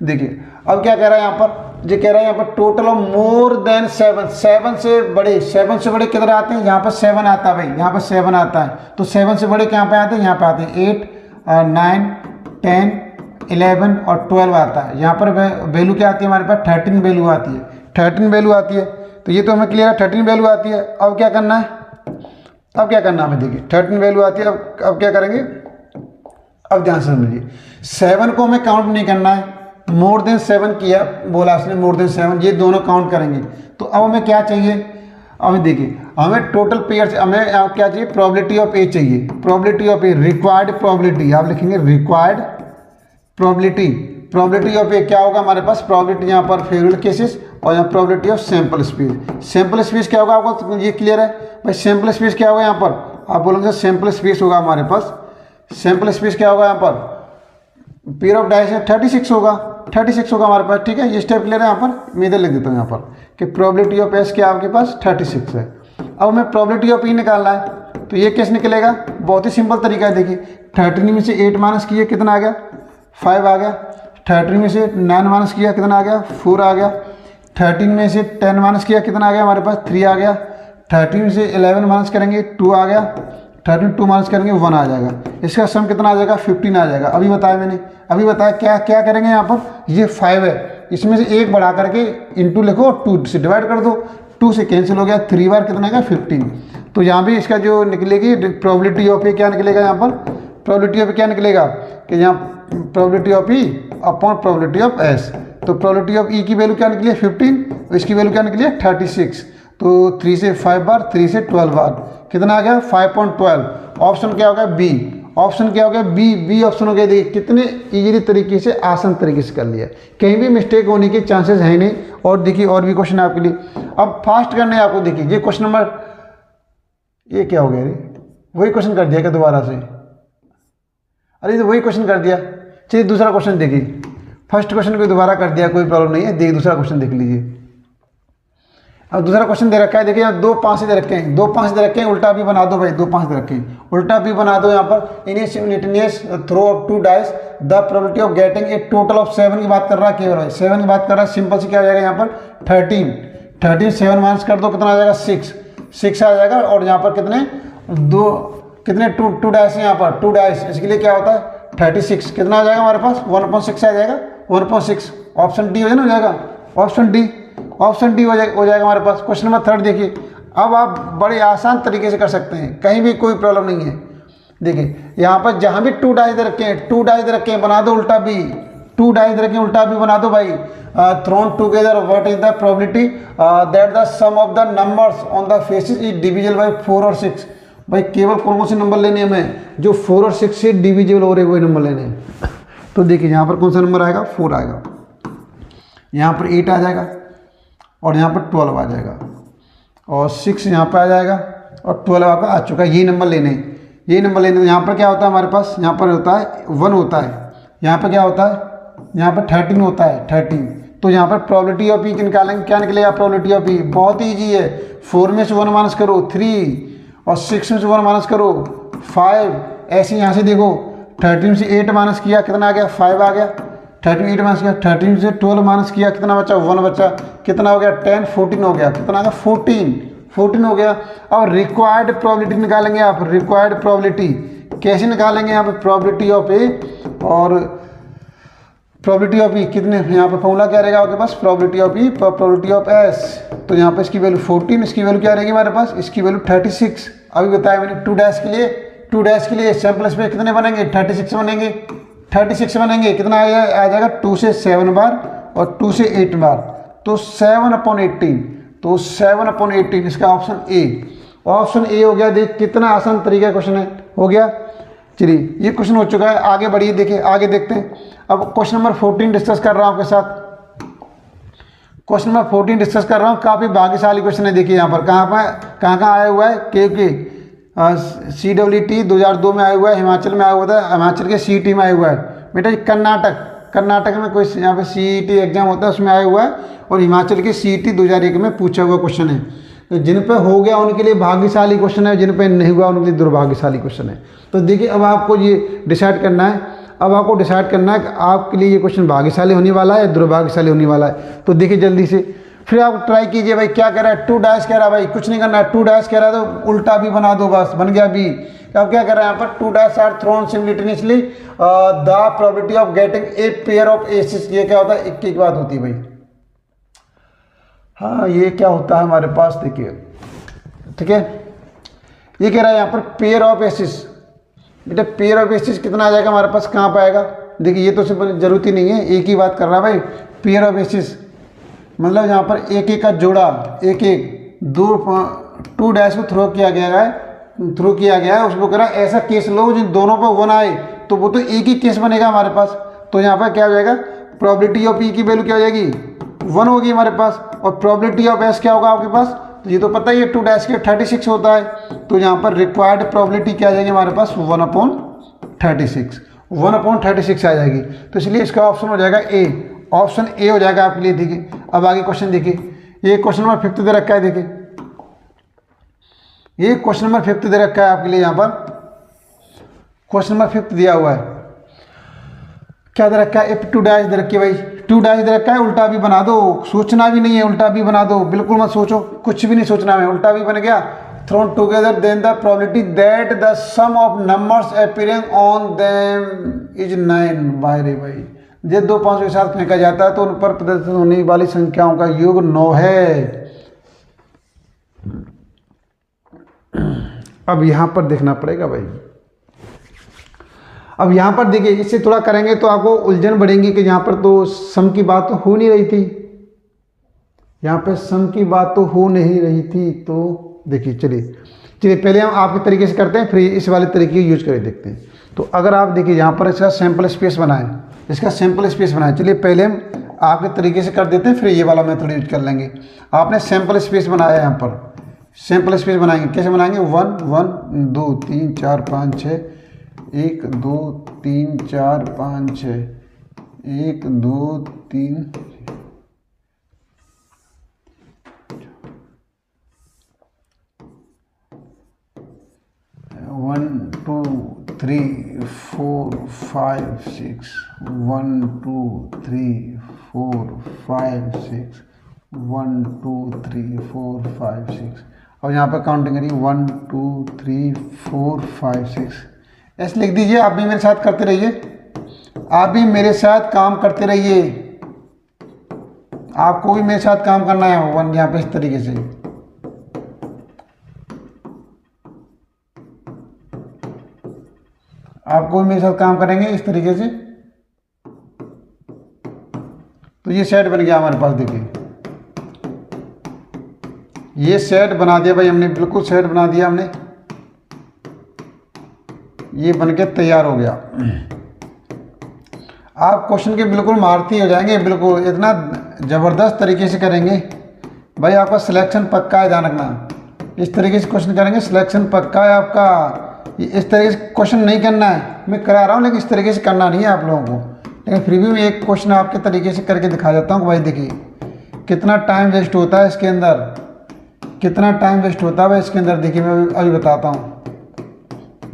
देखिए अब क्या कह रहा है यहाँ पर, जो कह रहा है यहाँ पर टोटल ऑफ मोर देन 7, 7 से बड़े, 7 से बड़े किधर आते हैं, यहाँ पर 7 आता है भाई, यहाँ पर 7 आता है। तो 7 से बड़े कहाँ पे आते हैं, यहाँ पे आते हैं 8, 9, 10, 11 और 12 आता है। यहाँ पर वैल्यू क्या आती है हमारे पास, 13 वैल्यू आती है, 13 वैल्यू आती है। तो ये तो हमें क्लियर है, 13 वैल्यू आती है। अब क्या करना है, अब क्या करना है हमें, देखिए 13 वैल्यू आती है। अब क्या करेंगे, अब ध्यान से समझिए, 7 को हमें काउंट नहीं करना है, मोर देन 7 किया बोला उसने, मोर देन 7 ये दोनों काउंट करेंगे। तो अब हमें क्या चाहिए, अब देखिए हमें टोटल पेयर, हमें क्या चाहिए, प्रोबेबिलिटी ऑफ ए चाहिए, probability of A, required probability, आप लिखेंगे रिक्वायर्ड प्रोबेबिलिटी। प्रोबेबिलिटी ऑफ ए क्या होगा हमारे पास, प्रोबेबिलिटी यहाँ पर फेवरेबल केसेस और यहाँ probability of sample space. Sample space क्या होगा आपको ये क्लियर है भाई, सैंपल स्पेस क्या होगा यहाँ पर, आप बोलेंगे सैंपल स्पेस होगा हमारे पास, सैंपल स्पेस क्या होगा यहाँ पर, पेयर ऑफ डाइस 36 होगा, 36 होगा हमारे पास, ठीक है। ये स्टेप क्लियर है। यहाँ पर मैं इधर लिख देता हूँ यहाँ पर कि प्रोबेबिलिटी ऑफ एस क्या आपके पास 36 है। अब हमें प्रोबेबिलिटी ऑफ ई निकालना है, तो ये कैसे निकलेगा, बहुत ही सिंपल तरीका है। देखिए 13 में से 8 माइनस किए कितना आ गया, 5 आ गया। 13 में से 9 माइनस किया कितना आ गया, 4 आ गया। 13 में से 10 माइनस किया कितना आ गया हमारे पास, 3 आ गया। 13 में से 11 माइनस करेंगे 2 आ गया। 13 2 माइनस करेंगे 1 आ जाएगा। इसका सम कितना आ जाएगा, 15 आ जाएगा। अभी बताया मैंने, अभी बताया क्या क्या करेंगे यहाँ पर, ये 5 है, इसमें से एक बढ़ा करके इंटू लिखो, 2 से डिवाइड कर दो, 2 से कैंसिल हो गया, 3 बार कितना आएगा 15। तो यहाँ भी इसका जो निकलेगी प्रोबेबिलिटी ऑफ ए क्या निकलेगा, यहाँ पर प्रोबेबिलिटी ऑफ क्या निकलेगा कि यहाँ probability of E upon probability of S. तो प्रोबेबिलिटी ऑफ ई की वैल्यू क्या निकली है 15, इसकी वैल्यू क्या निकली है 36। तो 3 से 5 बार, 3 से 12 बार कितना आ गया 5.12। ऑप्शन क्या हो गया बी, ऑप्शन क्या हो गया बी, बी ऑप्शन हो गया। देखिए कितने इजीली तरीके से, आसान तरीके से कर लिया, कहीं भी मिस्टेक होने के चांसेस है नहीं। और देखिए और भी क्वेश्चन आपके लिए, अब फास्ट करने आपको। देखिए ये क्वेश्चन नंबर, ये क्या हो गया रे, वही क्वेश्चन कर दिया क्या दोबारा से, अरे तो वही क्वेश्चन कर दिया। चलिए दूसरा क्वेश्चन देखिए, फर्स्ट क्वेश्चन को दोबारा कर दिया, कोई प्रॉब्लम नहीं है। देखिए दूसरा क्वेश्चन देख लीजिए। अब दूसरा क्वेश्चन दे रखा है, देखिए यहाँ 2 5 दे रखे हैं, 2 5 दे रखे हैं, उल्टा भी बना दो भाई, 2 5 दे रखे हैं, उल्टा भी बना दो। यहाँ पर इनिशियस throw of 2 dice the probability of getting a total of 7 की बात कर रहा है केवल भाई, 7 की बात कर रहा है। सिंपल से क्या हो जाएगा यहाँ पर 13 7 माइनस कर दो कितना आ जाएगा 6 आ जाएगा। और यहाँ पर कितने 2 डाइस है यहाँ पर, 2 डाइस, इसके लिए क्या होता है 36, कितना आ जाएगा हमारे पास 1.6 आ जाएगा, 1.6। ऑप्शन डी हो जाएगा, ऑप्शन डी हो जाएगा हमारे पास। क्वेश्चन नंबर 3 देखिए, अब आप बड़े आसान तरीके से कर सकते हैं, कहीं भी कोई प्रॉब्लम नहीं है। देखिए यहाँ पर जहाँ भी 2 डाइस दे रखे हैं, 2 डाइस दे रखे हैं, बना दो उल्टा बी, टू डाइस रखें उल्टा भी बना दो भाई। Thrown together what is the probability that the sum of the numbers on the faces is divisible by 4 और 6। भाई केवल कौन कौन से नंबर लेने हैं हमें, जो 4 और 6 से डिविजिबल हो रहे वही नंबर लेने हैं। तो देखिए यहाँ पर कौन सा नंबर आएगा, 4 आएगा, यहाँ पर 8 आ जाएगा और यहाँ पर 12 आ जाएगा और 6 यहाँ पर आ जाएगा और 12 आपका आ चुका है। ये नंबर लेने हैं, ये नंबर लेने। तो यहाँ पर क्या होता है हमारे पास, यहाँ पर होता है 1 होता है, यहाँ पर क्या होता है, यहाँ पर 13 होता है 13। तो यहाँ पर प्रोबेबिलिटी ऑफ ई निकालेंगे, क्या निकलेगा प्रोबेबिलिटी ऑफ ई, बहुत ईजी है। 4 में से 1 माइनस करो 3 और 6 में से 1 माइनस करो 5। ऐसे यहाँ से देखो 13 से 8 माइनस किया कितना आ गया, 5 आ गया। 13 8 माइनस किया, 13 से 12 माइनस किया कितना बचा, 1 बचा, कितना हो गया 10 14 हो गया, कितना आ गया 14 हो गया। अब रिक्वायर्ड प्रोबेबिलिटी निकालेंगे आप, रिक्वायर्ड प्रोबेबिलिटी कैसे निकालेंगे, यहाँ पे प्रोबेबिलिटी ऑफ ए और प्रोबेबिलिटी ऑफ ई कितने, यहाँ पे फॉर्मूला क्या रहेगा आपके पास, probability of E probability of S. तो यहाँ पे इसकी वैल्यू 14, इसकी वैल्यू क्या रहेगी हमारे पास, इसकी वैल्यू 36। अभी बताया मैंने 2 डैश के लिए, 2 डैश के लिए सैम्पल स्पेस कितने बनेंगे, 36 बनेंगे, 36 बनेंगे। कितना आ जाएगा 2 से 7 बार और 2 से 8 बार, तो 7/18। तो 7/18 इसका ऑप्शन ए, ऑप्शन ए हो गया। देख कितना आसान तरीका क्वेश्चन है, हो गया। चलिए ये क्वेश्चन हो चुका है, आगे बढ़िए, देखिए आगे देखते हैं। अब क्वेश्चन नंबर 14 डिस्कस कर रहा हूँ आपके साथ। क्वेश्चन नंबर 14 डिस्कस कर रहा हूँ, काफ़ी भाग्यशाली क्वेश्चन है। देखिए यहाँ पर कहाँ आया हुआ है, क्योंकि CWT 2002 में आया हुआ है, हिमाचल में आया हुआ था, हिमाचल के CET में आया हुआ है बेटा। कर्नाटक में कोई यहाँ पे CET एग्जाम होता है उसमें आया हुआ है, और हिमाचल के CET 2001 में पूछा हुआ क्वेश्चन है। तो जिन पे हो गया उनके लिए भाग्यशाली क्वेश्चन है, जिन पे नहीं हुआ उनके लिए दुर्भाग्यशाली क्वेश्चन है। तो देखिए अब आपको ये डिसाइड करना है, अब आपको डिसाइड करना है कि आपके लिए ये क्वेश्चन भाग्यशाली होने वाला है, दुर्भाग्यशाली होने वाला है। तो देखिए जल्दी से फिर आप ट्राई कीजिए। भाई क्या कह रहा है, 2 डैश कह रहा है, भाई कुछ नहीं करना है। 2 डैश कह रहा है तो उल्टा भी बना दो, बस बन गया बी। अब क्या कर रहा है यहाँ पर, 2 dash are thrown simultaneously the probability of getting a pair of aces. ये क्या होता है, एक की बात होती है भाई। हाँ ये क्या होता है हमारे पास, देखिए ठीक है। ये कह रहा है यहाँ पर पेयर ऑफ एसेस। बेटा पेयर ऑफ एसेस कितना आ जाएगा हमारे पास, कहाँ पर आएगा, देखिए ये तो सिर्फ जरूरत ही नहीं है, एक ही बात कर रहा है भाई। पेयर ऑफ एसेस मतलब यहाँ पर एक का जोड़ा, एक 2 डैश को थ्रो किया गया है, उसको कह रहा है ऐसा केस लो जिन दोनों पर 1 आए, तो वो तो एक ही केस बनेगा हमारे पास। तो यहाँ पर क्या हो जाएगा, प्रोबेबिलिटी ऑफ ई की वैल्यू क्या हो जाएगी, 1 होगी हमारे पास, और प्रोबेबिलिटी ऑफ एस क्या होगा आपके पास, तो ये तो पता ही है 2 डैश के 36 होता है। तो यहाँ पर रिक्वायर्ड प्रोबेबिलिटी क्या आ जाएगी हमारे पास, 1/36, 1/36 आ जाएगी। तो इसलिए इसका ऑप्शन हो जाएगा ए, ऑप्शन ए हो जाएगा आपके लिए। देखिए अब आगे क्वेश्चन देखिए, ये क्वेश्चन नंबर 5 दे रखा है। देखिए ये क्वेश्चन नंबर 5 दे रखा है आपके लिए, यहाँ पर क्वेश्चन नंबर 5 दिया हुआ है। क्या दे रखा है, इफ 2 डैश दे रखी है भाई, 2 डैश दे रखा है, उल्टा भी बना दो, सोचना भी नहीं है, उल्टा भी बना दो, बिल्कुल मत सोचो, कुछ भी नहीं सोचना है, उल्टा भी बन गया। Thrown together then the probability that the sum of numbers appearing on them is 9। भाई ये 2 5 के साथ फेंका जाता है तो उन पर प्रदर्शित होने वाली संख्याओं का योग 9 है। अब यहां पर देखना पड़ेगा भाई। अब यहां पर देखिए, इससे थोड़ा करेंगे तो आपको उलझन बढ़ेंगी कि यहां पर तो सम की बात तो हो नहीं रही थी, यहां पे सम की बात तो हो नहीं रही थी। तो देखिए चलिए पहले हम आपके तरीके से करते हैं, फिर इस वाले तरीके यूज करके देखते हैं। तो अगर आप देखिए यहाँ पर इसका सैंपल स्पेस बनाएं, चलिए पहले हम आपके तरीके से कर देते हैं, फिर ये वाला मेथड यूज कर लेंगे। आपने सैंपल स्पेस बनाया, यहाँ पर सैंपल स्पेस बनाएंगे, कैसे बनाएंगे, 1 1 2 3 4 5 6, 1 2 3 4 5 6, 1 2 3 1 2 3 4 5 6, 1 2 3 4 5 6, 1 2 3 4 5 6। और यहाँ पर काउंटिंग करिए, 1 2 3 4 5 6, ऐसे लिख दीजिए। आप भी मेरे साथ करते रहिए, आप भी मेरे साथ काम करते रहिए, आपको भी मेरे साथ काम करना है। 1 यहाँ पे इस तरीके से, आपको भी मेरे साथ काम करेंगे इस तरीके से। ये सेट बन गया हमारे पास। देखिए ये सेट बना दिया भाई हमने, बिल्कुल सेट बना दिया हमने, ये बन के तैयार हो गया। आप क्वेश्चन के बिल्कुल मारती हो जाएंगे, बिल्कुल इतना ज़बरदस्त तरीके से करेंगे भाई, आपका सिलेक्शन पक्का है। ध्यान रखना, इस तरीके से क्वेश्चन करेंगे, सिलेक्शन पक्का है आपका। इस तरीके से क्वेश्चन नहीं करना है, मैं करा रहा हूँ लेकिन इस तरीके से करना नहीं है आप लोगों को। लेकिन फिर भी मैं एक क्वेश्चन आपके तरीके से करके दिखा देता हूँ भाई। देखिए कितना टाइम वेस्ट होता है इसके अंदर, कितना टाइम वेस्ट होता है भाई इसके अंदर। देखिए मैं अभी बताता हूँ।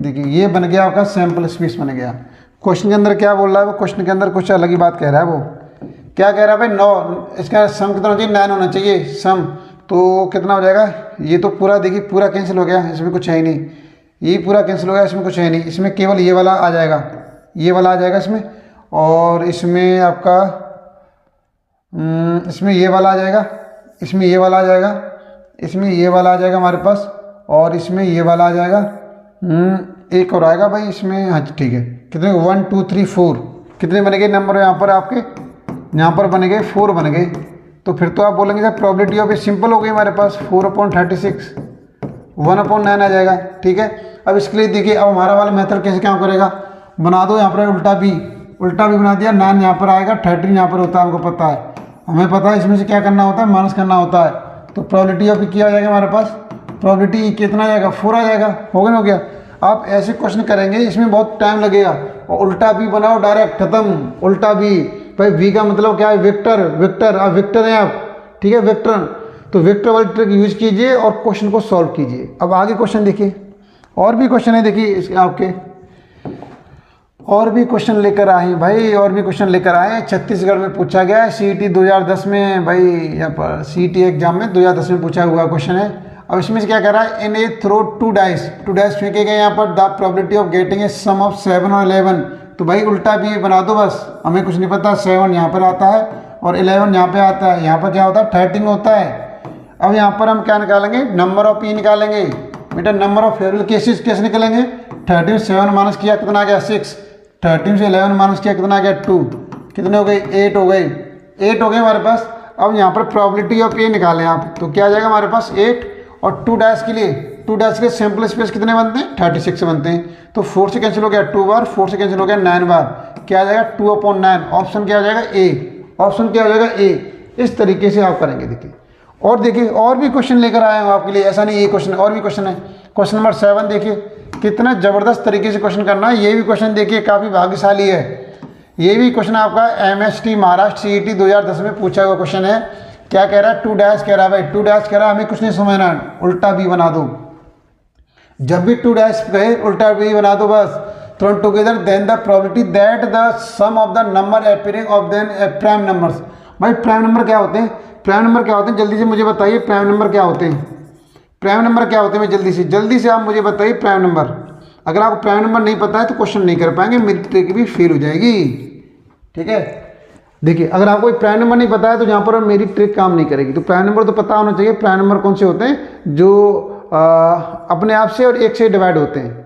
देखिए ये बन गया आपका सैम्पल स्पेस बन गया। क्वेश्चन के अंदर क्या बोल रहा है वो, क्वेश्चन के अंदर कुछ अलग ही बात कह रहा है। वो क्या कह रहा है भाई, 9, इसका सम कितना होना चाहिए, 9 होना चाहिए सम। तो कितना हो जाएगा, ये तो पूरा देखिए पूरा कैंसिल हो गया, इसमें कुछ है ही नहीं। ये पूरा कैंसिल हो गया, इसमें कुछ है नहीं। इसमें केवल ये वाला आ जाएगा, ये वाला आ जाएगा इसमें, और इसमें आपका इसमें ये वाला आ जाएगा, इसमें ये वाला आ जाएगा, इसमें ये वाला आ जाएगा हमारे पास, और इसमें ये वाला आ जाएगा। एक और आएगा भाई इसमें। हाँ ठीक है, कितने 1 2 3 4 कितने बने गए नंबर यहाँ पर आपके, यहाँ पर बने गए 4 बन गए। तो फिर तो आप बोलेंगे सर प्रोबेबिलिटी ऑफ, सिंपल हो गई हमारे पास, 4/36 1/9 आ जाएगा। ठीक है, अब इसके लिए देखिए अब हमारा वाला मेथड कैसे काम करेगा, बना दो यहाँ पर उल्टा भी बना दिया। 9 यहाँ पर आएगा, 13 यहाँ पर होता है, हमको पता है, हमें पता है इसमें से क्या करना होता है, माइनस करना होता है। तो प्रोबेबिलिटी ऑफ क्या आ जाएगा हमारे पास, प्रोबेबिलिटी कितना आ जाएगा, 4 आ जाएगा। हो गया। आप ऐसे क्वेश्चन करेंगे इसमें बहुत टाइम लगेगा, और उल्टा भी बनाओ डायरेक्ट खत्म। उल्टा भी भाई, वी का मतलब क्या है, वेक्टर आप वेक्टर हैं आप, ठीक है वेक्टर। तो वेक्टर वाली ट्रिक यूज कीजिए और क्वेश्चन को सॉल्व कीजिए। अब आगे क्वेश्चन देखिए, और भी क्वेश्चन है देखिए आपके, और भी क्वेश्चन लेकर आए हैं भाई, और भी क्वेश्चन लेकर आए हैं। छत्तीसगढ़ में पूछा गया है CET 2010 में भाई, यहाँ पर CET एग्जाम में 2010 में पूछा हुआ क्वेश्चन है। अब इसमें से क्या कह रहा है, इन ए थ्रो 2 डाइस फेंके गए यहाँ पर, the probability of getting a sum of 7 और 11। तो भाई उल्टा भी बना दो बस, हमें कुछ नहीं पता। 7 यहाँ पर आता है और 11 यहाँ पे आता है। यहाँ पर क्या होता है, 13 होता है। अब यहाँ पर हम क्या निकालेंगे, नंबर ऑफ पी निकालेंगे बेटा, नंबर ऑफ फेवरेबल केसेस कैसे निकलेंगे। 13 से 7 माइनस किया कितना आ गया 6, 13 से 11 माइनस किया कितना आ गया 2, कितने हो गए 8 हो गए, 8 हो गए हमारे पास। अब यहाँ पर प्रोबेबिलिटी ऑफ ए निकालें आप, तो क्या आ जाएगा हमारे पास 8, और 2 डैश के लिए सैम्पल स्पेस कितने बनते हैं, 36 बनते हैं। तो 4 से कैंसिल हो गया 2 बार, 4 से कैंसिल हो गया 9 बार, क्या आ जाएगा 2/9। ऑप्शन क्या आ जाएगा ए, ऑप्शन क्या हो जाएगा ए। इस तरीके से आप करेंगे। देखिए और देखिए और भी क्वेश्चन लेकर आए हूँ आपके लिए, ऐसा नहीं ये क्वेश्चन, और भी क्वेश्चन है। क्वेश्चन नंबर 7 देखिए, कितना ज़बरदस्त तरीके से क्वेश्चन करना है। ये भी क्वेश्चन देखिए काफ़ी भाग्यशाली है। ये भी क्वेश्चन आपका MST महाराष्ट्र CET 2010 में पूछा हुआ क्वेश्चन है। क्या कह रहा है, 2 डैश कह रहा है भाई, 2 डैश कह रहा है, हमें कुछ नहीं समझना, उल्टा भी बना दो। जब भी 2 डैश कहे उल्टा भी बना दो बस। Thrown together then the probability that the sum of the number appearing of then prime numbers. भाई प्राइम नंबर क्या होते हैं, प्राइम नंबर क्या होते हैं, जल्दी से मुझे बताइए प्राइम नंबर क्या होते हैं, प्राइम नंबर क्या होते हैं। मैं जल्दी से आप मुझे बताइए प्राइम नंबर। अगर आपको प्राइम नंबर नहीं पता है तो क्वेश्चन नहीं कर पाएंगे, मेरी ट्रिक भी फेल हो जाएगी। ठीक है, देखिए अगर आपको कोई प्राइम नंबर नहीं पता है तो यहाँ पर मेरी ट्रिक काम नहीं करेगी। तो प्राइम नंबर तो पता होना चाहिए। प्राइम नंबर कौन से होते हैं, जो अपने आप से और 1 से डिवाइड होते हैं,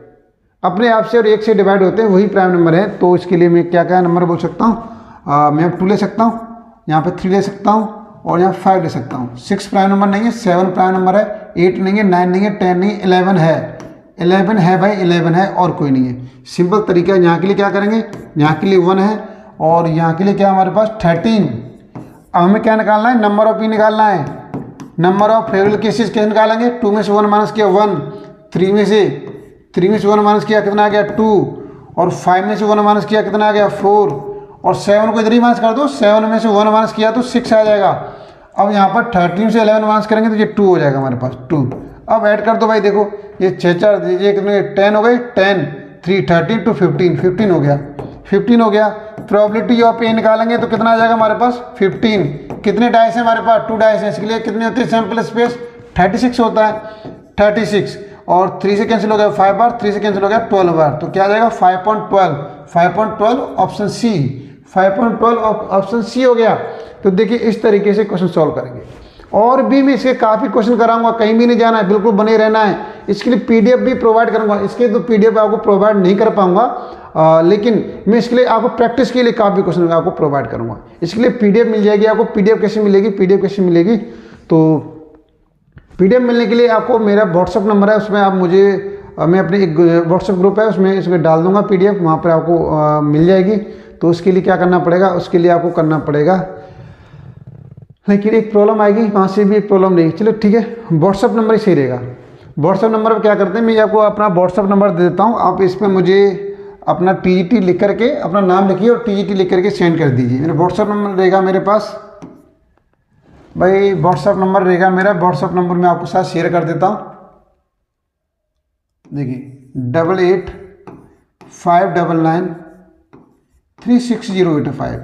अपने आप से और 1 से डिवाइड होते हैं, वही प्राइम नंबर है। तो इसके लिए मैं क्या क्या नंबर बोल सकता हूँ, मैं 2 ले सकता हूँ, यहाँ पे 3 ले सकता हूँ, और यहाँ 5 ले सकता हूँ। 6 प्राइम नंबर नहीं है, 7 प्राइम नंबर है, 8 नहीं है, 9 नहीं है, 10 नहीं है, 11 है, 11 है भाई, 11 है और कोई नहीं है। सिंपल तरीका है। यहाँ के लिए क्या करेंगे, यहाँ के लिए 1 है, और यहाँ के लिए क्या हमारे पास 13। अब हमें क्या निकालना है, नंबर ऑफ पी निकालना है। नंबर ऑफ फेवरेबल केसेस कैसे निकालेंगे, 2 में से 1 माइनस किया 1, 3 में से 1 माइनस किया कितना आ गया 2, और 5 में से 1 माइनस किया कितना आ गया 4, और 7 को इधर ही माइनस कर दो। 7 में से 1 माइनस किया तो 6 आ जाएगा। अब यहाँ पर 13 से 11 माइनस करेंगे तो ये 2 हो जाएगा हमारे पास 2। अब ऐड कर दो भाई, देखो ये 6 4 दीजिए कितने 10 हो गए, 10 3 13 2 15, 15 हो गया, 15 हो गया। प्रोबेबिलिटी ऑफ ए निकालेंगे तो कितना आ जाएगा हमारे पास 15। कितने डाइस हैं हमारे पास, 2 डाइस हैं। इसके लिए कितनी होती है सैम्पल स्पेस, 36 होता है, 36, और 3 से कैंसिल हो गया 5 बार, 3 से कैंसिल हो गया 12 बार। तो क्या आ जाएगा 5.12, 5.12 ऑप्शन सी, 5.12 ऑप्शन सी हो गया। तो देखिए इस तरीके से क्वेश्चन सॉल्व करेंगे। और भी मैं इसके काफ़ी क्वेश्चन कराऊंगा, कहीं भी नहीं जाना है, बिल्कुल बने रहना है। इसके लिए PDF भी प्रोवाइड करूंगा। इसके तो PDF आपको प्रोवाइड नहीं कर पाऊंगा, लेकिन मैं इसके लिए आपको प्रैक्टिस के लिए काफ़ी क्वेश्चन आपको प्रोवाइड करूँगा। इसके लिए पीडीएफ मिल जाएगी आपको। पीडीएफ कैसे मिलेगी, पीडीएफ कैसे मिलेगी, तो पीडीएफ मिलने के लिए आपको मेरा व्हाट्सअप नंबर है, उसमें आप मुझे मैं अपने एक व्हाट्सअप ग्रुप है उसमें इसमें डाल दूंगा पीडीएफ, वहाँ पर आपको मिल जाएगी। तो उसके लिए क्या करना पड़ेगा, उसके लिए आपको करना पड़ेगा, लेकिन एक प्रॉब्लम आएगी, वहाँ से भी एक प्रॉब्लम नहीं। चलो ठीक है, व्हाट्सअप नंबर ही सही रहेगा। व्हाट्सअप नंबर पर क्या करते हैं, मैं आपको अपना व्हाट्सअप नंबर दे देता हूँ, आप इस पर मुझे अपना टीजीटी लिख करके अपना नाम लिखिए और टीजीटी लिख करके सेंड कर दीजिए। मेरा व्हाट्सअप नंबर रहेगा मेरे पास भाई, व्हाट्सअप नंबर रहेगा मेरा। व्हाट्सअप नंबर मैं आपको साथ शेयर कर देता हूँ। देखिए 8859936085,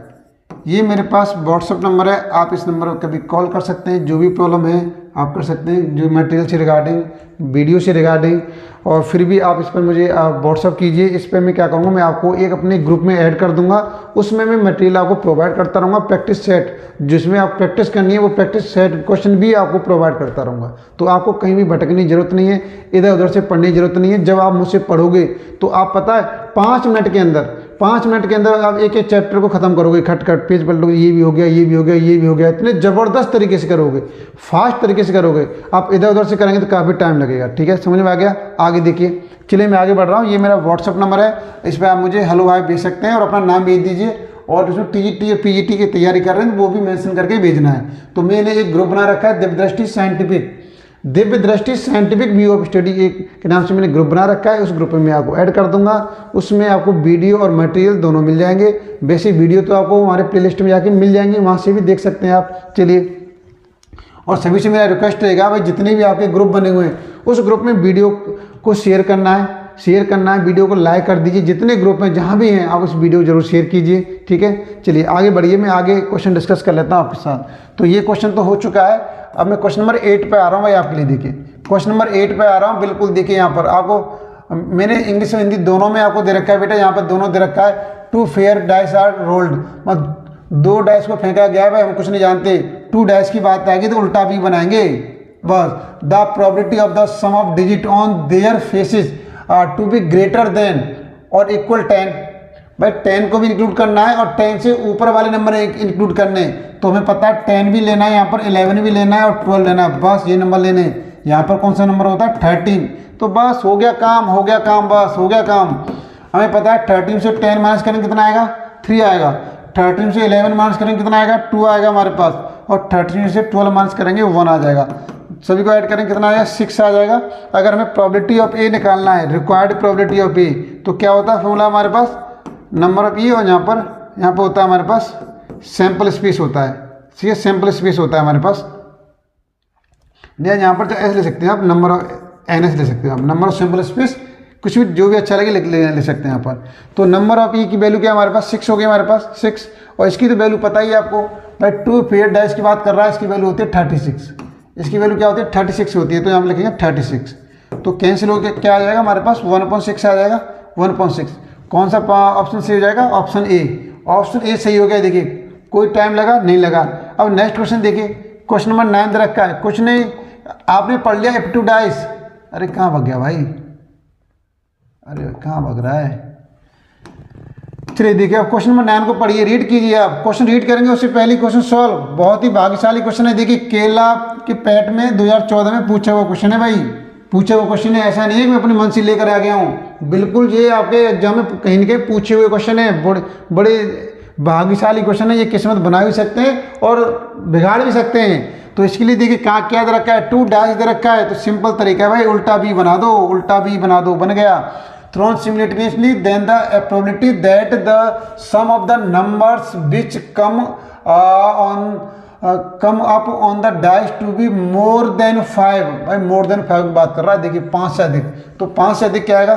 ये मेरे पास व्हाट्सअप नंबर है। आप इस नंबर पर कभी कॉल कर सकते हैं, जो भी प्रॉब्लम है आप कर सकते हैं, जो मटेरियल से रिगार्डिंग, वीडियो से रिगार्डिंग। और फिर भी आप इस पर मुझे व्हाट्सअप कीजिए। इस पर मैं क्या करूँगा, मैं आपको एक अपने ग्रुप में ऐड कर दूंगा, उसमें मैं मटेरियल आपको प्रोवाइड करता रहूँगा, प्रैक्टिस सेट जिसमें आप प्रैक्टिस करनी है, वो प्रैक्टिस सेट क्वेश्चन भी आपको प्रोवाइड करता रहूँगा। तो आपको कहीं भी भटकने की जरूरत नहीं है, इधर उधर से पढ़ने की जरूरत नहीं है। जब आप मुझसे पढ़ोगे तो आप पता है 5 मिनट के अंदर आप एक एक चैप्टर को खत्म करोगे, खट खट पेज पलटोगे, ये भी हो गया, ये भी हो गया, ये भी हो गया। इतने ज़बरदस्त तरीके से करोगे, फास्ट तरीके से करोगे। आप इधर उधर से करेंगे तो काफ़ी टाइम लगेगा। ठीक है, समझ में आ गया। आगे देखिए, चलिए मैं आगे बढ़ रहा हूँ। ये मेरा व्हाट्सअप नंबर है, इस पर आप मुझे हेलो हाय भेज सकते हैं और अपना नाम भेज दीजिए। और उसमें टीजीटी और पीजीटी की तैयारी कर रहे हैं वो भी मेंशन करके भेजना है। तो मैंने एक ग्रुप बना रखा है, दिव्यदृष्टि साइंटिफिक व्यू ऑफ स्टडी एक के नाम से मैंने ग्रुप बना रखा है। उस ग्रुप में मैं आपको ऐड कर दूंगा। उसमें आपको वीडियो और मटेरियल दोनों मिल जाएंगे। बेसिक वीडियो तो आपको हमारे प्लेलिस्ट में जाके मिल जाएंगे, वहाँ से भी देख सकते हैं आप। चलिए, और सभी से मेरा रिक्वेस्ट रहेगा भाई, जितने भी आपके ग्रुप बने हुए हैं उस ग्रुप में वीडियो को शेयर करना है, वीडियो को लाइक कर दीजिए। जितने ग्रुप में जहाँ भी हैं आप उस वीडियो को जरूर शेयर कीजिए। ठीक है, चलिए आगे बढ़िए, मैं आगे क्वेश्चन डिस्कस कर लेता हूँ आपके साथ। तो ये क्वेश्चन तो हो चुका है, अब मैं क्वेश्चन नंबर 8 पे आ रहा हूँ भाई आपके लिए। देखिए क्वेश्चन नंबर 8 पे आ रहा हूँ, बिल्कुल देखिए यहाँ पर आपको मैंने इंग्लिश और हिंदी दोनों में आपको दे रखा है बेटा। यहाँ पर दोनों दे रखा है, 2 फेयर डाइस आर रोल्ड, मतलब 2 डाइस को फेंका गया है भाई, हम कुछ नहीं जानते। 2 डाइस की बात आएगी तो उल्टा भी बनाएंगे बस। The probability of the sum of digit on their faces to be greater than और इक्वल 10, भाई 10 को भी इंक्लूड करना है और 10 से ऊपर वाले नंबर इंक्लूड करने। तो हमें पता है 10 भी लेना है, यहाँ पर 11 भी लेना है और 12 लेना है, बस ये नंबर लेने। यहाँ पर कौन सा नंबर होता है 13, तो बस हो गया काम, बस हो गया काम। हमें पता है 13 से 10 माइनस करेंगे कितना आएगा, 3 आएगा। 13 से 11 माइनस करेंगे कितना आएगा, 2 आएगा हमारे पास। और 13 से 12 माइनस करेंगे 1 आ जाएगा। सभी को ऐड करेंगे कितना आएगा, 6 आ जाएगा। अगर हमें प्रोबेबिलिटी ऑफ ए निकालना है, रिक्वायर्ड प्रोबेबिलिटी ऑफ ए, तो क्या होता है फॉर्मूला हमारे पास, नंबर ऑफ ई, और यहाँ पर होता है हमारे पास सैंपल स्पेस होता है। ठीक है, सैंपल स्पेस होता है हमारे पास। यहाँ पर तो ऐसे ले सकते हैं आप, नंबर ऑफ एन एस ले सकते हैं आप, नंबर ऑफ सैंपल स्पेस, कुछ भी जो भी अच्छा लगे ले सकते हैं यहाँ पर। तो नंबर ऑफ ई की वैल्यू क्या हमारे पास 6 हो गई हमारे पास 6, और इसकी तो वैल्यू पता ही है आपको भाई, 2 फेयर डाइस की बात कर रहा है, इसकी वैल्यू होती है 36। इसकी वैल्यू क्या होती है 36 होती है, तो यहाँ पर लिखेंगे 36। तो कैंसिल होकर क्या आ जाएगा हमारे पास 1/6 आ जाएगा, 1/6। कौन सा ऑप्शन सही हो जाएगा, ऑप्शन ए। ऑप्शन ए सही हो गया। देखिए कोई टाइम लगा नहीं लगा। अब नेक्स्ट क्वेश्चन देखिए, क्वेश्चन नंबर 9 दे रखा है, कुछ नहीं आपने पढ़ लिया एप्टीट्यूड डाइस, अरे कहाँ भाग गया भाई, अरे कहाँ भाग रहा है। चलिए देखिए अब क्वेश्चन नंबर 9 को पढ़िए, रीड कीजिए आप। क्वेश्चन रीड करेंगे उससे पहले क्वेश्चन सॉल्व। बहुत ही भाग्यशाली क्वेश्चन है। देखिए केला के पेट में 2014 में पूछा हुआ क्वेश्चन है भाई, पूछा हुआ क्वेश्चन है। ऐसा नहीं है कि मैं अपनी मन से लेकर आ गया हूँ, बिल्कुल ये आपके एग्जाम में कहीं न कहीं पूछे हुए क्वेश्चन है। बड़े भाग्यशाली क्वेश्चन है, ये किस्मत बना भी सकते हैं और बिगाड़ भी सकते हैं। तो इसके लिए देखिए कहाँ क्या दे रखा है, 2 डाइस दे रखा है, तो सिंपल तरीका है भाई, उल्टा भी बना दो, बन गया। Thrown simultaneously then the probability that the sum of the numbers which come up on the dice to be more than 5, भाई मोर देन 5 की बात कर रहा है। देखिए 5 से अधिक, तो 5 से अधिक क्या आएगा,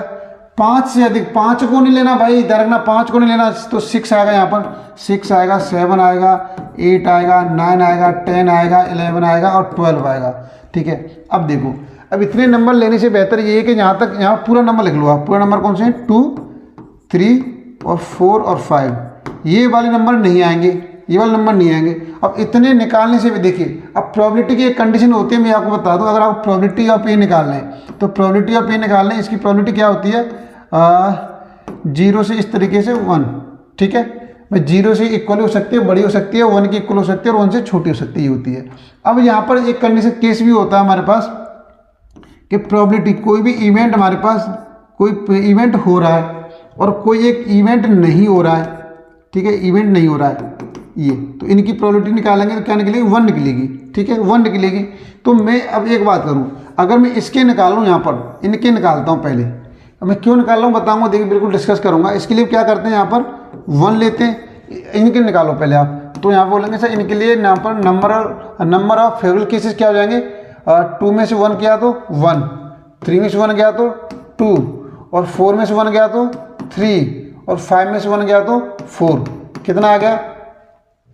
5 से अधिक, 5 को नहीं लेना भाई, इधर रखना, 5 को नहीं लेना, तो 6 आएगा यहाँ पर, 6 आएगा, 7 आएगा, 8 आएगा, 9 आएगा, 10 आएगा, 11 आएगा और 12 आएगा। ठीक है, अब देखो, अब इतने नंबर लेने से बेहतर ये है कि यहाँ पूरा नंबर लिख लो आप। पूरा नंबर कौन से हैं, 2, 3 और 4 और 5, ये वाले नंबर नहीं आएंगे, ये वाले नंबर नहीं आएंगे। अब इतने निकालने से भी देखिए, अब प्रोबेबिलिटी की एक कंडीशन होती है, मैं आपको बता दूं। अगर आप प्रोबेबिलिटी ऑफ ए निकाल लें, तो प्रोबेबिलिटी ऑफ ए निकाल लें, इसकी प्रोबेबिलिटी क्या होती है, 0 से इस तरीके से 1, ठीक है भाई। 0 से इक्वल हो सकती है, बड़ी हो सकती है, 1 की इक्वल हो सकती है और 1 से छोटी हो सकती है, ये होती है। अब यहाँ पर एक कंडीशन केस भी होता है हमारे पास कि प्रोबेबिलिटी, कोई भी इवेंट हमारे पास, कोई इवेंट हो रहा है और कोई एक इवेंट नहीं हो रहा है, ठीक है, इवेंट नहीं हो रहा है ये, तो इनकी प्रोबेबिलिटी निकालेंगे तो क्या निकलेगी, 1 निकलेगी, ठीक है, 1 निकलेगी। तो मैं अब एक बात करूँ, अगर मैं इसके निकालूँ, यहाँ पर इनके निकालता हूँ पहले, अब मैं क्यों निकाल रहा हूँ बताऊँगा, देखिए बिल्कुल डिस्कस करूँगा। इसके लिए क्या करते हैं, यहाँ पर 1 लेते हैं, इनके निकालो पहले आप। तो यहाँ बोलेंगे सर इनके लिए यहाँ पर नंबर ऑफ फेवरेबल केसेस क्या हो जाएंगे, 2 में से 1 गया तो 1, 3 में से 1 गया तो 2, और 4 में से 1 गया तो 3, और 5 में से 1 गया तो 4। कितना आ गया,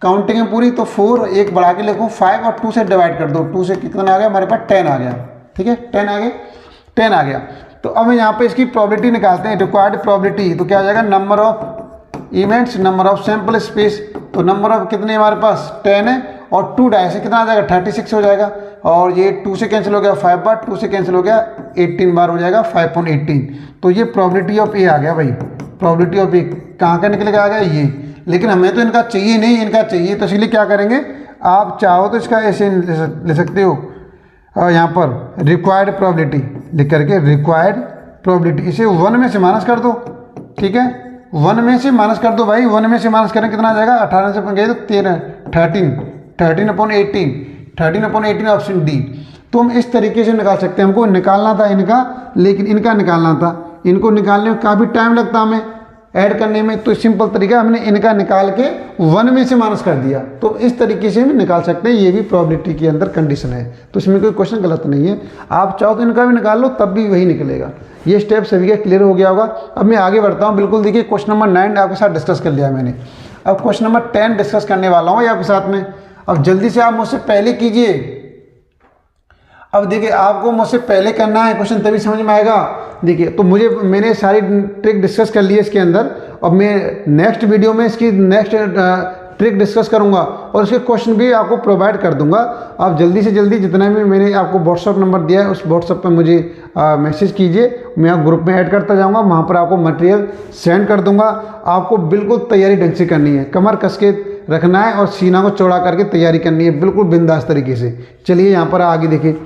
काउंटिंग है पूरी, तो 4 एक बढ़ा के लिखो 5 और 2 से डिवाइड कर दो, 2 से कितना आ गया हमारे पास 10 आ गया, ठीक है, 10 आ गया, 10 आ गया। तो अब यहाँ पे इसकी प्रोबेबिलिटी निकालते हैं, रिक्वायर्ड प्रोबेबिलिटी, तो क्या हो जाएगा, number of events, number of sample space, तो नंबर ऑफ कितने हमारे पास 10 है, और 2 डाई से कितना आ जाएगा 36 हो जाएगा, और ये 2 से कैंसिल हो गया 5 बार, 2 से कैंसिल हो गया 18 बार हो जाएगा 5.18। तो ये प्रोबेबिलिटी ऑफ ए आ गया भाई, प्रोबेबिलिटी ऑफ ए कहाँ का निकलेगा, आ गया ये। लेकिन हमें तो इनका चाहिए नहीं, इनका चाहिए, तो इसलिए क्या करेंगे, आप चाहो तो इसका ऐसे ले सकते हो, और यहाँ पर रिक्वायर्ड प्रोबेबिलिटी लिख करके, रिक्वायर्ड प्रोबेबिलिटी, इसे 1 में से माइनस कर दो, ठीक है, 1 में से माइनस कर दो भाई, 1 में से माइनस करें कितना आ जाएगा, 18 से गए तो 13/18, 13/18 ऑप्शन डी। तो हम इस तरीके से निकाल सकते हैं, हमको निकालना था इनका, लेकिन इनका निकालना था, इनको निकालने में काफ़ी टाइम लगता हमें ऐड करने में, तो सिंपल तरीका हमने इनका निकाल के 1 में से माइनस कर दिया। तो इस तरीके से हम निकाल सकते हैं, ये भी प्रोबेबिलिटी के अंदर कंडीशन है, तो इसमें कोई क्वेश्चन गलत नहीं है। आप चाहो तो इनका भी निकाल लो, तब भी वही निकलेगा। ये स्टेप सभी का क्लियर हो गया होगा। अब मैं आगे बढ़ता हूँ, बिल्कुल देखिए क्वेश्चन नंबर 9 आपके साथ डिस्कस कर लिया मैंने, अब क्वेश्चन नंबर 10 डिस्कस करने वाला हूँ आपके साथ में। अब जल्दी से आप मुझसे पहले कीजिए। अब देखिए आपको मुझसे पहले करना है क्वेश्चन, तभी समझ में आएगा। देखिए तो मैंने सारी ट्रिक डिस्कस कर ली है इसके अंदर, अब मैं नेक्स्ट वीडियो में इसकी नेक्स्ट ट्रिक डिस्कस करूंगा और इसके क्वेश्चन भी आपको प्रोवाइड कर दूंगा। आप जल्दी से जल्दी जितना भी मैंने आपको व्हाट्सअप नंबर दिया है उस व्हाट्सअप पर मुझे मैसेज कीजिए, मैं आप ग्रुप में ऐड करता जाऊंगा, वहाँ पर आपको मटेरियल सेंड कर दूंगा। आपको बिल्कुल तैयारी ढंग से करनी है, कमर कस के रखना है और सीना को चौड़ा करके तैयारी करनी है, बिल्कुल बिंदास तरीके से। चलिए यहाँ पर आगे देखिए,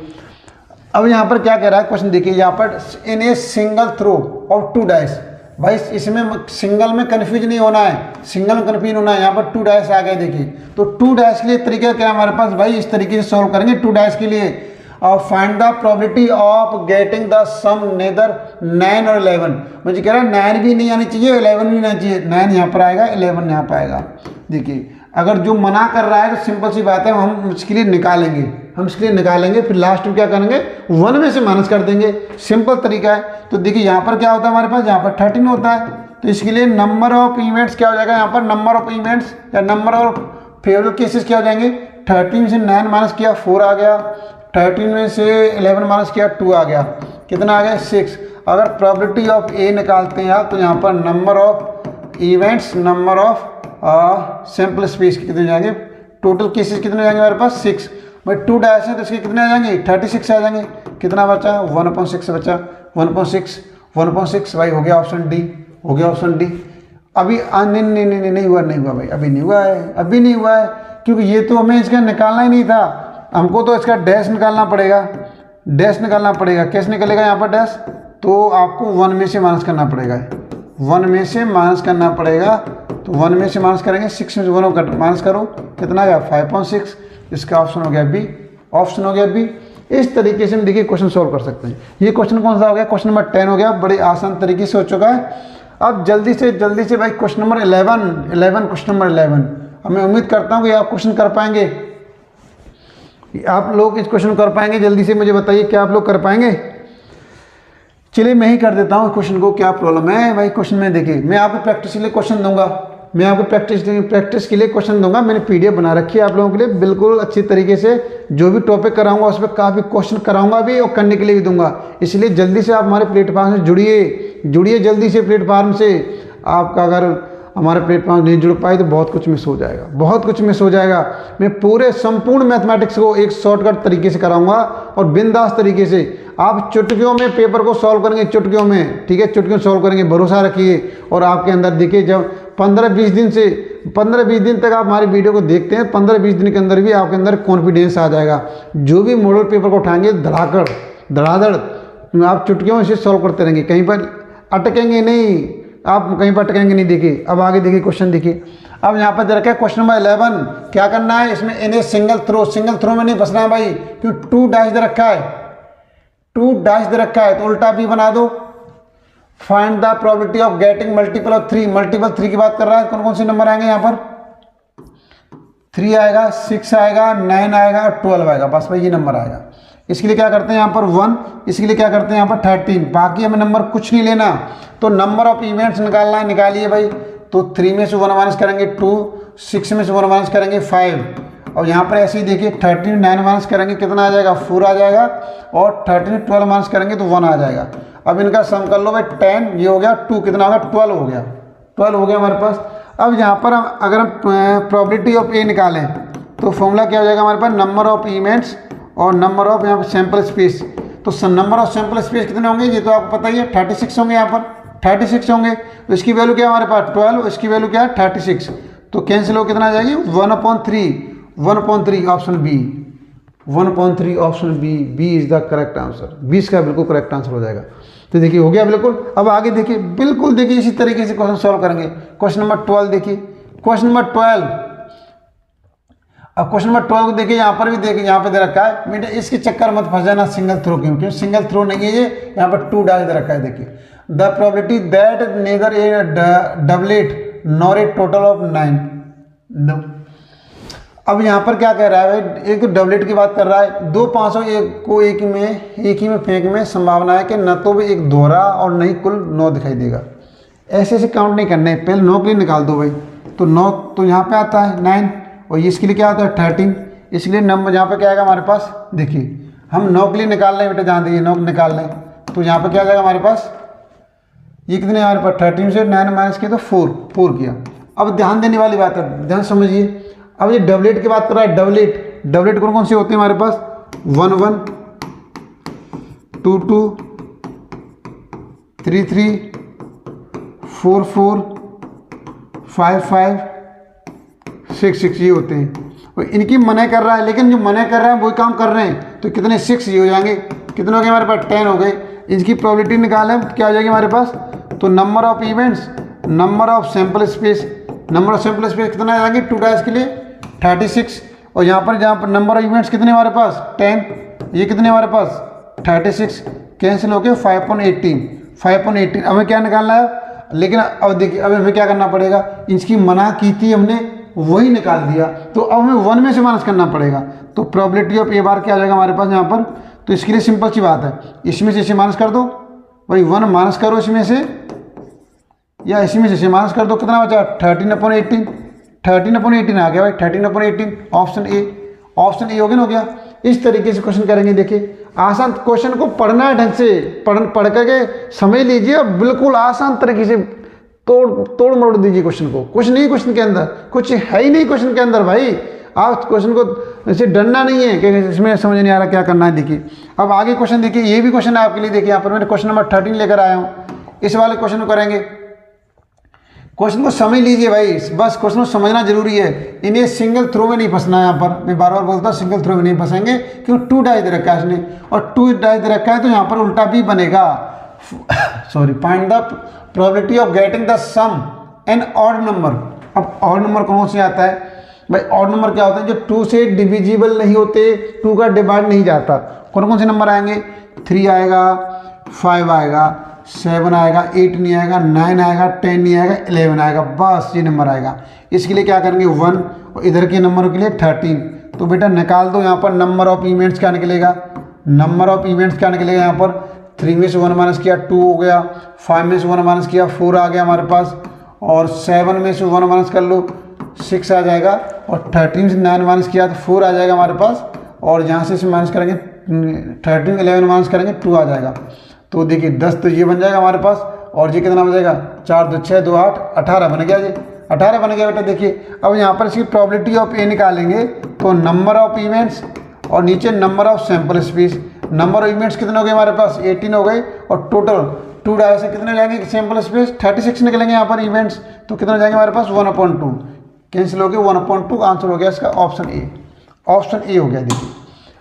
अब यहाँ पर क्या कह रहा है क्वेश्चन देखिए, यहाँ पर in a single throw of 2 dice, भाई इसमें सिंगल में कन्फ्यूज नहीं होना है, सिंगल में कन्फ्यूज होना है। यहाँ पर 2 डाइस आ गए देखिए, तो 2 डाइस के लिए तरीका क्या है हमारे पास, भाई इस तरीके से सॉल्व करेंगे 2 डाइस के लिए। और find the probability of getting the sum neither 9 और 11। मुझे कह रहा है 9 भी नहीं आनी चाहिए, 11 भी नहीं आनी चाहिए, 9 यहाँ पर आएगा, 11 यहाँ पर आएगा। देखिए अगर जो मना कर रहा है तो सिंपल सी बात है, हम इसके लिए निकालेंगे, फिर लास्ट में क्या करेंगे 1 में से माइनस कर देंगे, सिंपल तरीका है। तो देखिए यहाँ पर क्या होता है हमारे पास, यहाँ पर 13 होता है, तो इसके लिए नंबर ऑफ इवेंट्स क्या हो जाएगा, यहाँ पर नंबर ऑफ इवेंट्स या नंबर ऑफ फेवरेबल केसेस क्या हो जाएंगे, 13 से 9 माइनस किया 4 आ गया, 13 में से 11 माइनस किया 2 आ गया, कितना आ गया 6। अगर प्रोबेबिलिटी ऑफ ए निकालते हैं आप, तो यहाँ पर number of events, number of sample space कितने जाएंगे, टोटल केसेस कितने जाएंगे हमारे पास 6। भाई 2 डाइस है तो इसके कितने आ जाएंगे 36 आ जाएंगे, कितना बचा 1/6 बचा, 1/6 भाई हो गया ऑप्शन डी, हो गया ऑप्शन डी। अभी नहीं हुआ भाई, अभी नहीं हुआ है, क्योंकि ये तो हमें इसका निकालना ही नहीं था, हमको तो इसका डैश निकालना पड़ेगा, कैसे निकलेगा यहाँ पर डैश, तो आपको 1 में से माइनस करना पड़ेगा, 1 में से माइनस करना पड़ेगा। तो 1 में से माइनस करेंगे, 6 में से 1 माइनस करो, कितना आ गया 5.6, इसका ऑप्शन हो गया बी। इस तरीके से हम देखिए क्वेश्चन सॉल्व कर सकते हैं। ये क्वेश्चन कौन सा हो गया, क्वेश्चन नंबर 10 हो गया, बड़े आसान तरीके से हो चुका है। अब जल्दी से भाई क्वेश्चन नंबर 11, अब मैं उम्मीद करता हूँ कि आप क्वेश्चन कर पाएंगे, आप लोग इस क्वेश्चन कर पाएंगे। जल्दी से मुझे बताइए क्या आप लोग कर पाएंगे। चलिए मैं ही कर देता हूँ क्वेश्चन को, क्या प्रॉब्लम है भाई क्वेश्चन में। देखिए मैं आपको प्रैक्टिस के लिए क्वेश्चन दूंगा, मैंने PDF बना रखी है आप लोगों के लिए, बिल्कुल अच्छी तरीके से जो भी टॉपिक कराऊंगा उस पर काफ़ी क्वेश्चन कराऊंगा भी और करने के लिए भी दूंगा। इसलिए जल्दी से आप हमारे प्लेटफॉर्म से जुड़िए जल्दी से प्लेटफॉर्म से। आपका अगर हमारे प्लेटफॉर्म नहीं जुड़ पाए तो बहुत कुछ मिस हो जाएगा, बहुत कुछ मिस हो जाएगा। मैं पूरे संपूर्ण मैथमेटिक्स को एक शॉर्टकट तरीके से कराऊंगा और बिंदास तरीके से आप चुटकियों में पेपर को सॉल्व करेंगे, चुटकियों में, ठीक है, चुटकियों सॉल्व करेंगे, भरोसा रखिए। और आपके अंदर देखिए जब 15-20 दिन तक आप हमारी वीडियो को देखते हैं, 15-20 दिन के अंदर भी आपके अंदर कॉन्फिडेंस आ जाएगा। जो भी मॉडल पेपर को उठाएंगे धड़ाधड़ आप चुटकियों से सॉल्व करते रहेंगे, कहीं पर अटकेंगे नहीं, आप कहीं पर अटकेंगे नहीं। देखिए अब आगे देखिए क्वेश्चन देखिए। अब यहाँ पर दे रखा है क्वेश्चन नंबर 11, क्या करना है इसमें, इन्हें सिंगल थ्रो में नहीं फंसना है भाई, क्योंकि 2 डाइस दे रखा है, 2 डाइस दे रखा है तो उल्टा भी बना दो। Find the probability of getting multiple of 3, multiple 3 की बात कर रहा है। कौन कौन से नंबर आएंगे यहाँ पर, 3 आएगा, 6 आएगा, 9 आएगा और 12 आएगा, बस भाई ये नंबर आएगा। इसके लिए क्या करते हैं यहाँ पर 1, इसके लिए क्या करते हैं यहाँ पर 13, बाकी हमें नंबर कुछ नहीं लेना। तो नंबर ऑफ इवेंट्स निकालना है, निकालिए भाई। तो 3 में से 1 माइनस करेंगे 2, 6 में से 1 माइनस करेंगे 5, और यहाँ पर ऐसे ही देखिए 13 9 माइनस करेंगे कितना आ जाएगा, 4 आ जाएगा, और 13 12 माइनस करेंगे तो 1 आ जाएगा। अब इनका सम कर लो भाई, 10 ये हो गया, 2 कितना होगा, 12 हो गया, 12 हो गया हमारे पास। अब यहाँ पर हम अगर हम प्रोबेबिलिटी ऑफ ए निकालें तो फॉर्मूला क्या हो जाएगा हमारे पास, नंबर ऑफ इवेंट्स और नंबर ऑफ यहाँ पर सैंपल स्पेस। तो नंबर ऑफ सैंपल स्पेस कितने होंगे, ये तो आपको पता ही है, 36 होंगे, यहाँ पर 36 होंगे। तो इसकी वैल्यू क्या है हमारे पास 12, इसकी वैल्यू क्या है 36, तो कैंसिल हो कितना आ जाएगी 1/3 option B, 1/3 option B is the correct answer, 20 का बिल्कुल करेक्ट आंसर हो जाएगा। तो देखिए हो गया बिल्कुल। अब आगे देखिए, बिल्कुल देखिए इसी तरीके से क्वेश्चन सॉल्व करेंगे। क्वेश्चन नंबर 12 देखिए, क्वेश्चन नंबर 12। अब क्वेश्चन नंबर 12 को देखिए, यहाँ पर भी देखिए, यहाँ पे दे रखा है, बेटा इसके चक्कर मत फंस जाना सिंगल थ्रो क्यों, क्योंकि सिंगल थ्रो नहीं है ये, यहाँ पर 2 डाइस दे रखा है। देखिए the probability that neither a doublet nor a total of 9। अब यहाँ पर क्या कह रहा है भाई, एक तो डबलेट की बात कर रहा है, 2 500 को एक ही में फेंक में संभावना है कि न तो भी एक दोहरा और नहीं कुल 9 दिखाई देगा। ऐसे ऐसे काउंट नहीं करने, पहले 9 के लिए निकाल दो भाई। तो 9 तो यहाँ पे आता है 9, और ये इसके लिए क्या आता है 13, इसके लिए नंबर यहाँ पे क्या आएगा हमारे पास, देखिए हम 9 के लिए निकाल लें बेटा, जहाँ देखिए 9 निकाल लें तो यहाँ पे क्या आ जाएगा हमारे पास, ये कितने हमारे पास 13 से 9 माइनस किया तो 4 किया। अब ध्यान देने वाली बात है, ध्यान समझिए। अब ये डबलेट की बात कर रहा है, डबलेट कौन कौन से होते हैं हमारे पास, 1 1 2 2 3 3 4 4 5 5 6 6 ये होते हैं। और इनकी मना कर रहा है, लेकिन जो मना कर रहा है वही काम कर रहे हैं, तो कितने 6 ये हो जाएंगे, कितने हो गए हमारे पास 10 हो गए। इसकी प्रोबेबिलिटी निकालें क्या हो जाएगी हमारे पास, तो number of events, number of sample space, number of sample space कितना आ जाएंगे 2 डाइस के लिए 36, और यहाँ पर नंबर ऑफ इवेंट्स कितने हमारे पास 10, ये कितने हमारे पास 36, कैंसिल हो गए 5/18। अब हमें क्या निकालना है, लेकिन अब देखिए अब हमें क्या करना पड़ेगा, इसकी मना की थी हमने वही निकाल दिया, तो अब हमें 1 में से माइनस करना पड़ेगा। तो प्रोबेबिलिटी ऑफ ए बार क्या आ जाएगा हमारे पास यहाँ पर, तो इसके लिए सिंपल सी बात है, इसमें से इसे माइनस कर दो भाई, 1 माइनस करो इसमें से, या इसमें से इसे माइनस कर दो, कितना बचा 13/18 आ गया भाई, 13/18 ऑप्शन ए हो गया। इस तरीके से क्वेश्चन करेंगे। देखिए आसान क्वेश्चन को पढ़ना है, ढंग से पढ़ करके समझ लीजिए, बिल्कुल आसान तरीके से तोड़ मोड़ दीजिए क्वेश्चन को। कुछ नहीं क्वेश्चन के अंदर, कुछ है ही नहीं क्वेश्चन के अंदर भाई। आप क्वेश्चन को ऐसे डरना नहीं है कि इसमें समझ नहीं आ रहा क्या करना है। देखिए अब आगे क्वेश्चन देखिए, ये भी क्वेश्चन है आपके लिए। देखिए यहाँ पर मैंने क्वेश्चन नंबर 13 लेकर आया हूँ, इस वाले क्वेश्चन को करेंगे। क्वेश्चन को समझ लीजिए भाई, बस क्वेश्चन को समझना जरूरी है, इन्हें सिंगल थ्रो में नहीं फंसना है। यहाँ पर मैं बार बार बोलता हूँ सिंगल थ्रो में नहीं फंसेंगे, क्योंकि 2 डाइस दे रखा है इसने, और 2 डाइस दे रखा है तो यहाँ पर उल्टा भी बनेगा। Sorry, find the probability of getting the sum an odd number. अब ऑड नंबर कौन से आता है भाई, ऑड नंबर क्या होता है, जो 2 से डिविजिबल नहीं होते, 2 का डिवाइड नहीं जाता। कौन कौन से नंबर आएंगे, 3 आएगा, 5 आएगा, 7 आएगा, 8 नहीं आएगा, 9 आएगा, 10 नहीं आएगा, 11 आएगा, बस ये नंबर आएगा। इसके लिए क्या करेंगे 1, और इधर के नंबरों के लिए 13। तो बेटा निकाल दो, यहाँ पर नंबर ऑफ इवेंट्स क्या निकलेगा, नंबर ऑफ इवेंट्स क्या निकलेगा, यहाँ पर 3 में से 1 माइनस किया 2 हो गया, 5 में से 1 माइनस किया 4 आ गया हमारे पास, और 7 में से 1 माइनस कर लो 6 आ जाएगा, और 13 से 9 माइनस किया तो 4 आ जाएगा हमारे पास, और यहाँ से माइनस करेंगे 13 11 माइनस करेंगे 2 आ जाएगा। तो देखिए 10 तो ये बन जाएगा हमारे पास, और ये कितना बचेगा, 4 2 6 2 8 18 बन गया जी, 18 बन गया बेटा। देखिए अब यहाँ पर इसकी प्रोबेबिलिटी ऑफ ए निकालेंगे तो नंबर ऑफ इवेंट्स और नीचे number of sample space. Number of events कितने हो गए हमारे पास, 18 हो गए, और टोटल 2 डाई से कितने हो जाएंगे सैंपल स्पेस, 36 निकलेंगे यहाँ पर इवेंट्स, तो कितना हो जाएंगे हमारे पास 1/2, कैंसिल हो गया 1/2, आंसर हो गया इसका ऑप्शन ए। ऑप्शन ए हो गया। देखिए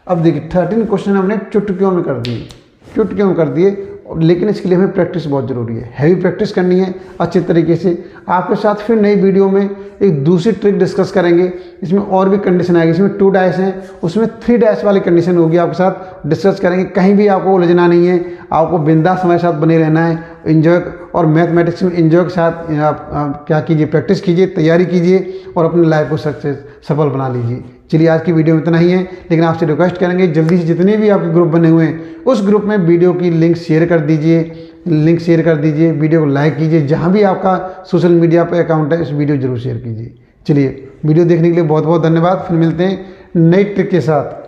अब देखिए 13 क्वेश्चन हमने चुटकियों में कर दिए, चुटकियों में कर दिए, लेकिन इसके लिए हमें प्रैक्टिस बहुत ज़रूरी है, हैवी प्रैक्टिस करनी है अच्छे तरीके से। आपके साथ फिर नई वीडियो में एक दूसरी ट्रिक डिस्कस करेंगे, इसमें और भी कंडीशन आएगी, इसमें 2 डैश हैं, उसमें 3 डैश वाली कंडीशन होगी, आपके साथ डिस्कस करेंगे। कहीं भी आपको उलझना नहीं है, आपको बिंदास हमारे साथ बने रहना है, एंजॉय, और मैथमेटिक्स में एंजॉय के साथ आप क्या कीजिए, प्रैक्टिस कीजिए, तैयारी कीजिए और अपनी लाइफ को सफल बना लीजिए। चलिए आज की वीडियो में इतना ही है, लेकिन आपसे रिक्वेस्ट करेंगे जल्दी से जितने भी आपके ग्रुप बने हुए हैं उस ग्रुप में वीडियो की लिंक शेयर कर दीजिए, वीडियो को लाइक कीजिए, जहाँ भी आपका सोशल मीडिया पर अकाउंट है उस वीडियो जरूर शेयर कीजिए। चलिए वीडियो देखने के लिए बहुत बहुत धन्यवाद, फिर मिलते हैं नई ट्रिक के साथ।